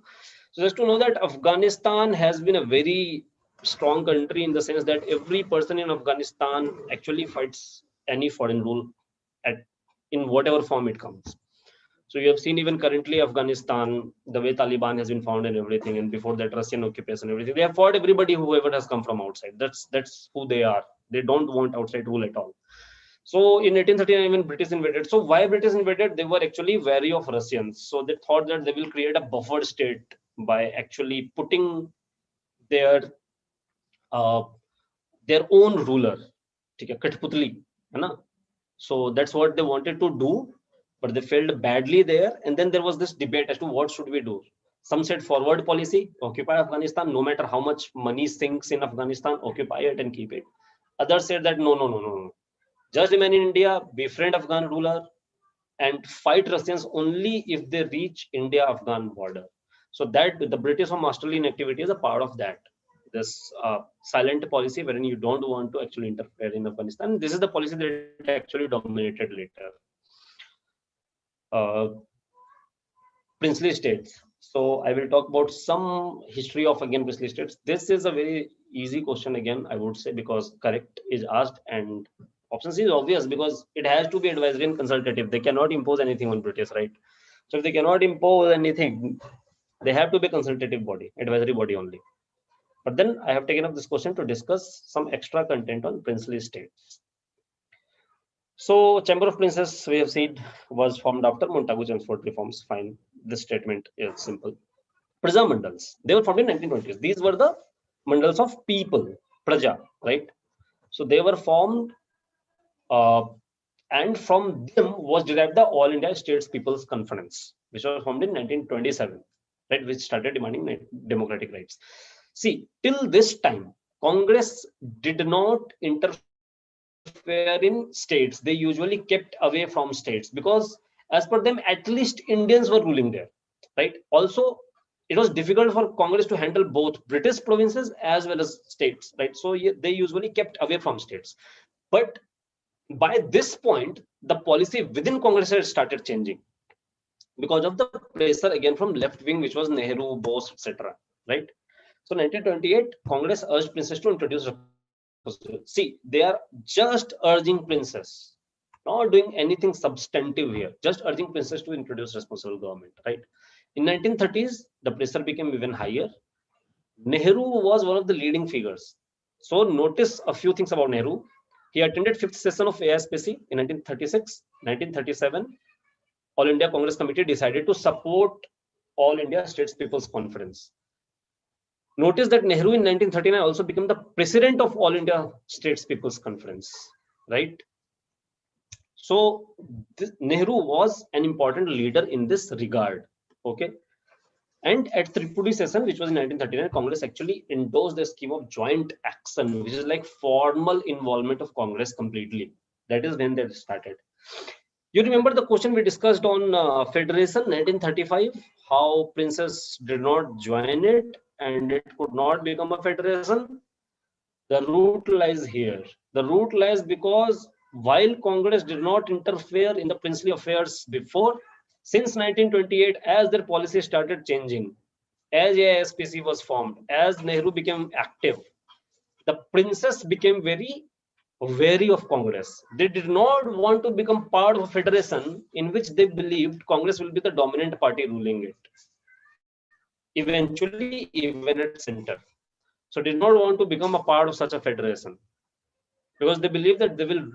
So just to know that Afghanistan has been a very strong country in the sense that every person in Afghanistan actually fights any foreign rule in whatever form it comes. So you have seen even currently Afghanistan, the way Taliban has been found and everything, and before that Russian occupation, everything. They have fought everybody, whoever has come from outside. That's who they are. They don't want outside rule at all. So in 1839, even British invaded. So why British invaded? They were actually wary of Russians. So they thought that they will create a buffer state by actually putting their uh, own ruler. Okay, Kathputli, है ना? So that's what they wanted to do, but they failed badly there. And then there was this debate as to what should we do. Some said forward policy, occupy Afghanistan, no matter how much money sinks in Afghanistan, occupy it and keep it. Others said that no. Just remain in India, befriend Afghan ruler, and fight Russians only if they reach India-Afghan border. So that the British or masterly inactivity is a part of that. This silent policy wherein you don't want to actually interfere in Afghanistan. This is the policy that actually dominated later. Princely states. So I will talk about some history of again princely states. This is a very easy question again, I would say, because correct is asked and option C is obvious because it has to be advisory and consultative. They cannot impose anything on British, right? So if they cannot impose anything, they have to be a consultative body, advisory body only. But then I have taken up this question to discuss some extra content on princely states. So Chamber of Princes, we have seen, was formed after Montagu Chelmsford reforms. Fine, this statement is simple. Praja Mandals, they were formed in 1920s. These were the mandals of people, Praja, right? So they were formed and from them was derived the All India States People's Conference, which was formed in 1927, right, which started demanding democratic rights. See, till this time, Congress did not interfere in states. They usually kept away from states because, as per them, at least Indians were ruling there, right? Also, it was difficult for Congress to handle both British provinces as well as states, right? So they usually kept away from states. But by this point, the policy within Congress had started changing because of the pressure again from left wing, which was Nehru, Bose, etc. Right? So 1928, Congress urged princes to introduce. See, they are just urging princes, not doing anything substantive here, just urging princes to introduce responsible government. Right? In 1930s, the pressure became even higher. Nehru was one of the leading figures. So notice a few things about Nehru. He attended 5th session of AISPC in 1936. 1937, All India Congress Committee decided to support All India States People's Conference. Notice that Nehru in 1939 also became the president of All India States People's Conference, right? So Nehru was an important leader in this regard, okay? And at Tripudi session, which was in 1939, Congress actually endorsed the scheme of joint action, which is like formal involvement of Congress completely. That is when they started. You remember the question we discussed on Federation 1935, how princes did not join it and it could not become a federation? The root lies here. The root lies because while Congress did not interfere in the princely affairs before, since 1928, as their policy started changing, as AISPC was formed, as Nehru became active, the princes became very wary of Congress. They did not want to become part of a federation in which they believed Congress will be the dominant party ruling it, eventually even at center. So did not want to become a part of such a federation because they believe that they will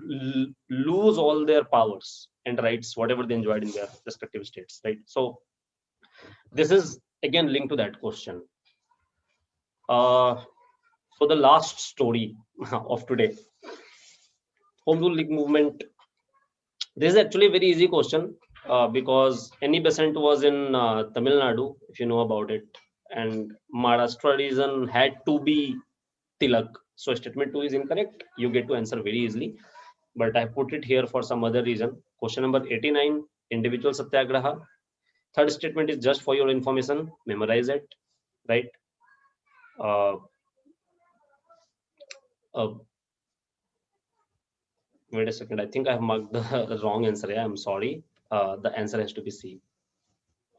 lose all their powers and rights, whatever they enjoyed in their respective states, right? So this is again linked to that question. So the last story of today, Home Rule League movement. This is actually a very easy question because any Besant was in Tamil Nadu, if you know about it, and Maharashtra region had to be Tilak. So statement 2 is incorrect. You get to answer very easily, but I put it here for some other reason. Question number 89, individual Satyagraha. Third statement is just for your information. Memorize it, right? Wait a second. I think I have marked the wrong answer. Yeah, I'm sorry. The answer has to be C.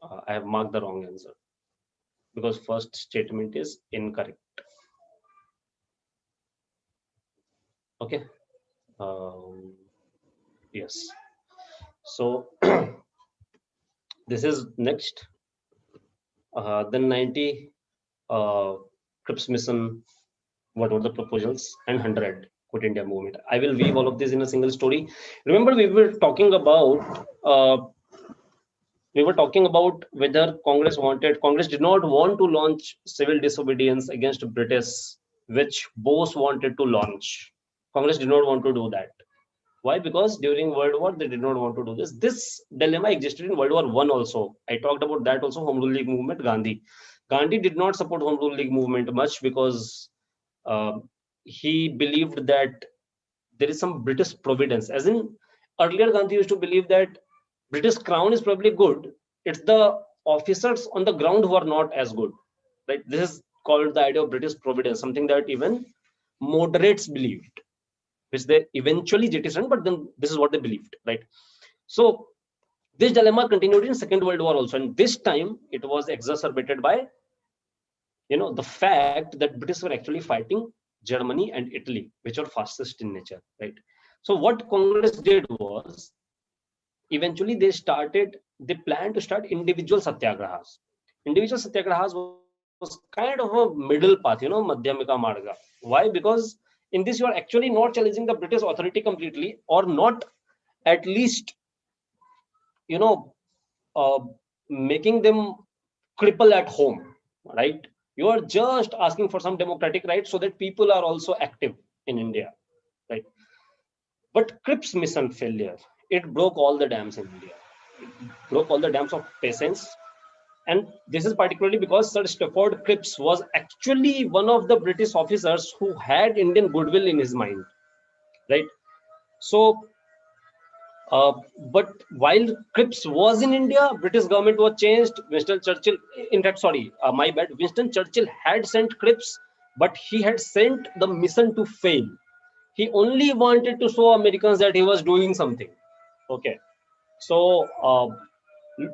I have marked the wrong answer because first statement is incorrect. Okay. Yes. So This is next. Then 90, Cripps Mission, what were the proposals, and 100, Quit India movement. I will weave all of this in a single story. Remember, we were talking about whether Congress did not want to launch civil disobedience against British, which Bose wanted to launch. Congress did not want to do that. Why? Because during World War, they did not want to do this. This dilemma existed in World War I also. I talked about that also, Home Rule League movement, Gandhi. Gandhi did not support Home Rule League movement much because he believed that there is some British providence. As in, earlier Gandhi used to believe that British crown is probably good. It's the officers on the ground who are not as good. Right? This is called the idea of British providence, something that even moderates believed, which they eventually jettisoned, but then this is what they believed, right? So this dilemma continued in Second World War also, and this time it was exacerbated by, the fact that British were actually fighting Germany and Italy, which are fascist in nature, right? So what Congress did was, eventually they planned to start individual satyagrahas. Individual satyagrahas was kind of a middle path, madhyamika marga. Why? Because in this, you are actually not challenging the British authority completely, or not at least, making them cripple at home, right? You are just asking for some democratic rights so that people are also active in India, right? But Cripps Mission failure, it broke all the dams in India. It broke all the dams of patience. And this is particularly because Sir Stafford Cripps was actually one of the British officers who had Indian goodwill in his mind, right? So, but while Cripps was in India, British government was changed. Winston Churchill, in fact, my bad. Winston Churchill had sent Cripps, but he had sent the mission to fail. He only wanted to show Americans that he was doing something. Okay, so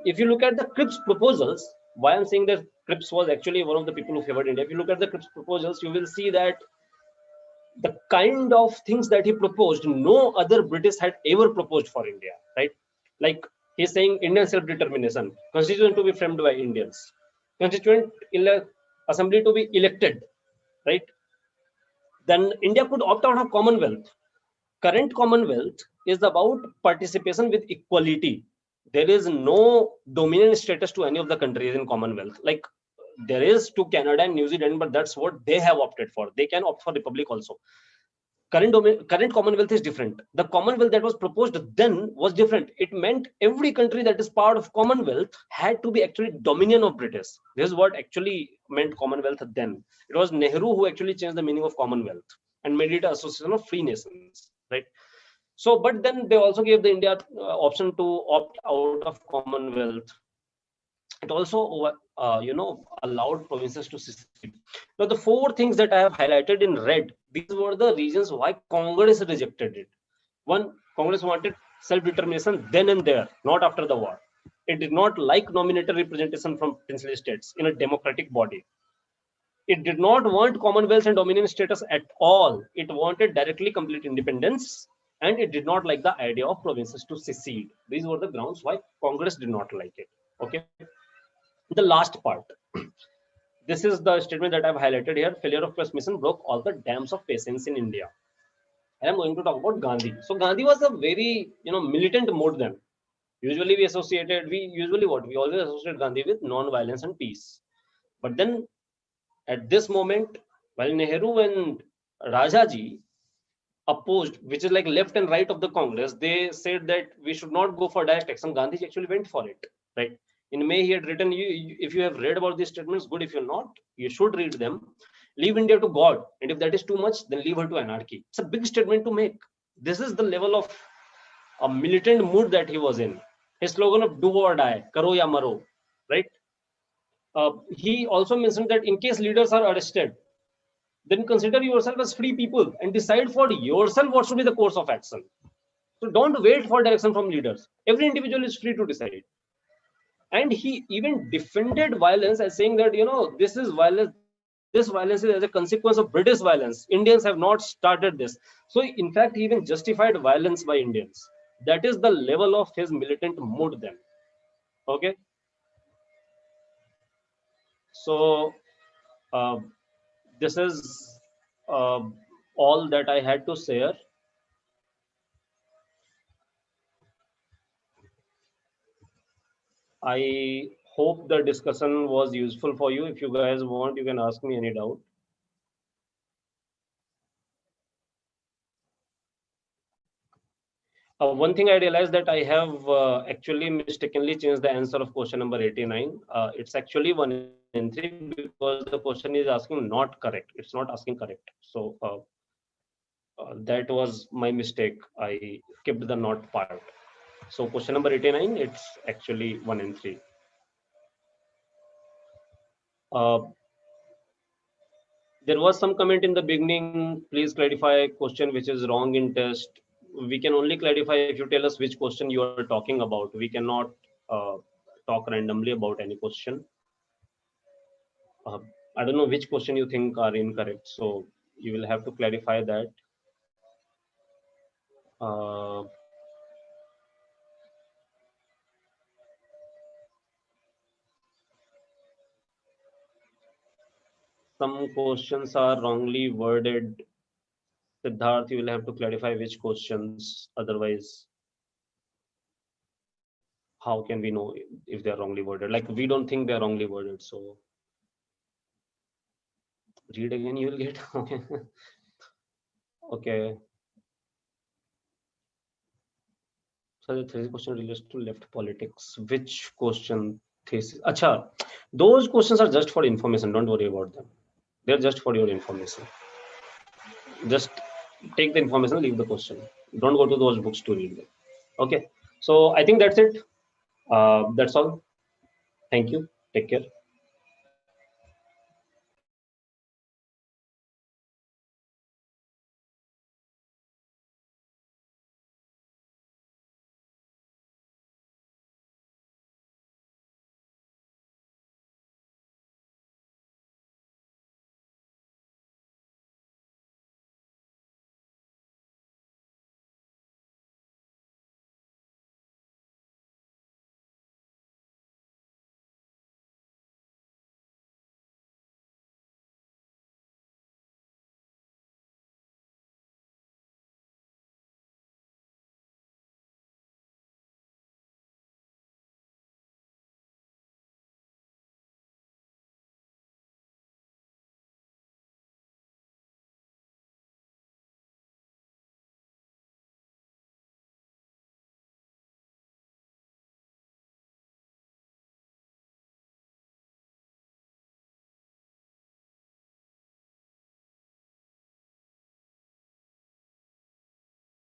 if you look at the Cripps proposals, why I'm saying that Cripps was actually one of the people who favored India. If you look at the Cripps proposals, you will see that the kind of things that he proposed, no other British had ever proposed for India, right? Like he's saying Indian self-determination, constitution to be framed by Indians, constituent assembly to be elected, right? Then India could opt out of Commonwealth. Current Commonwealth is about participation with equality. There is no dominion status to any of the countries in Commonwealth. Like there is to Canada and New Zealand, but that's what they have opted for. They can opt for Republic also. Current Commonwealth is different. The Commonwealth that was proposed then was different. It meant every country that is part of Commonwealth had to be actually dominion of British. This is what actually meant Commonwealth then. It was Nehru who actually changed the meaning of Commonwealth and made it an association of free nations, right? So, but then they also gave the India option to opt out of Commonwealth. It also, allowed provinces to secede. Now, the four things that I have highlighted in red, these were the reasons why Congress rejected it. One, Congress wanted self-determination then and there, not after the war. It did not like nominated representation from princely states in a democratic body. It did not want Commonwealth and dominion status at all. It wanted directly complete independence, and it did not like the idea of provinces to secede. These were the grounds why Congress did not like it. Okay. The last part. This is the statement that I've highlighted here. Failure of Cripps Mission broke all the dams of patience in India. And I'm going to talk about Gandhi. So Gandhi was a very, militant mode then. Usually we always associate Gandhi with non-violence and peace. But then at this moment, while Nehru and Rajaji opposed, which is like left and right of the Congress, they said that we should not go for direct action. Gandhi actually went for it, right? In May, he had written, if you have read about these statements, good. If you're not, you should read them. Leave India to God. And if that is too much, then leave her to anarchy. It's a big statement to make. This is the level of a militant mood that he was in. His slogan of do or die, karo ya maro, right? He also mentioned that in case leaders are arrested, then consider yourself as free people and decide for yourself what should be the course of action. So don't wait for direction from leaders. Every individual is free to decide. And he even defended violence as saying that, this is violence. This violence is as a consequence of British violence. Indians have not started this. So in fact, he even justified violence by Indians. That is the level of his militant mood then. Okay. So this is all that I had to share. I hope the discussion was useful for you. If you guys want, you can ask me any doubt. One thing I realized that I have actually mistakenly changed the answer of question number 89. It's actually 1 in 3 because the question is asking not correct. It's not asking correct. So that was my mistake. I skipped the not part. So question number 89, it's actually 1 in 3. There was some comment in the beginning, please clarify question which is wrong in test. We can only clarify if you tell us which question you are talking about. We cannot talk randomly about any question. I don't know which question you think are incorrect, so you will have to clarify that. Some questions are wrongly worded. Siddharth, you will have to clarify which questions, otherwise how can we know if they are wrongly worded? Like, we don't think they are wrongly worded, so read again, you will get. Okay. So the third question relates to left politics. Which question thesis? Acha, those questions are just for information. Don't worry about them. They're just for your information. Just take the information, leave the question. Don't go to those books to read them. Okay. So I think that's it. That's all. Thank you. Take care.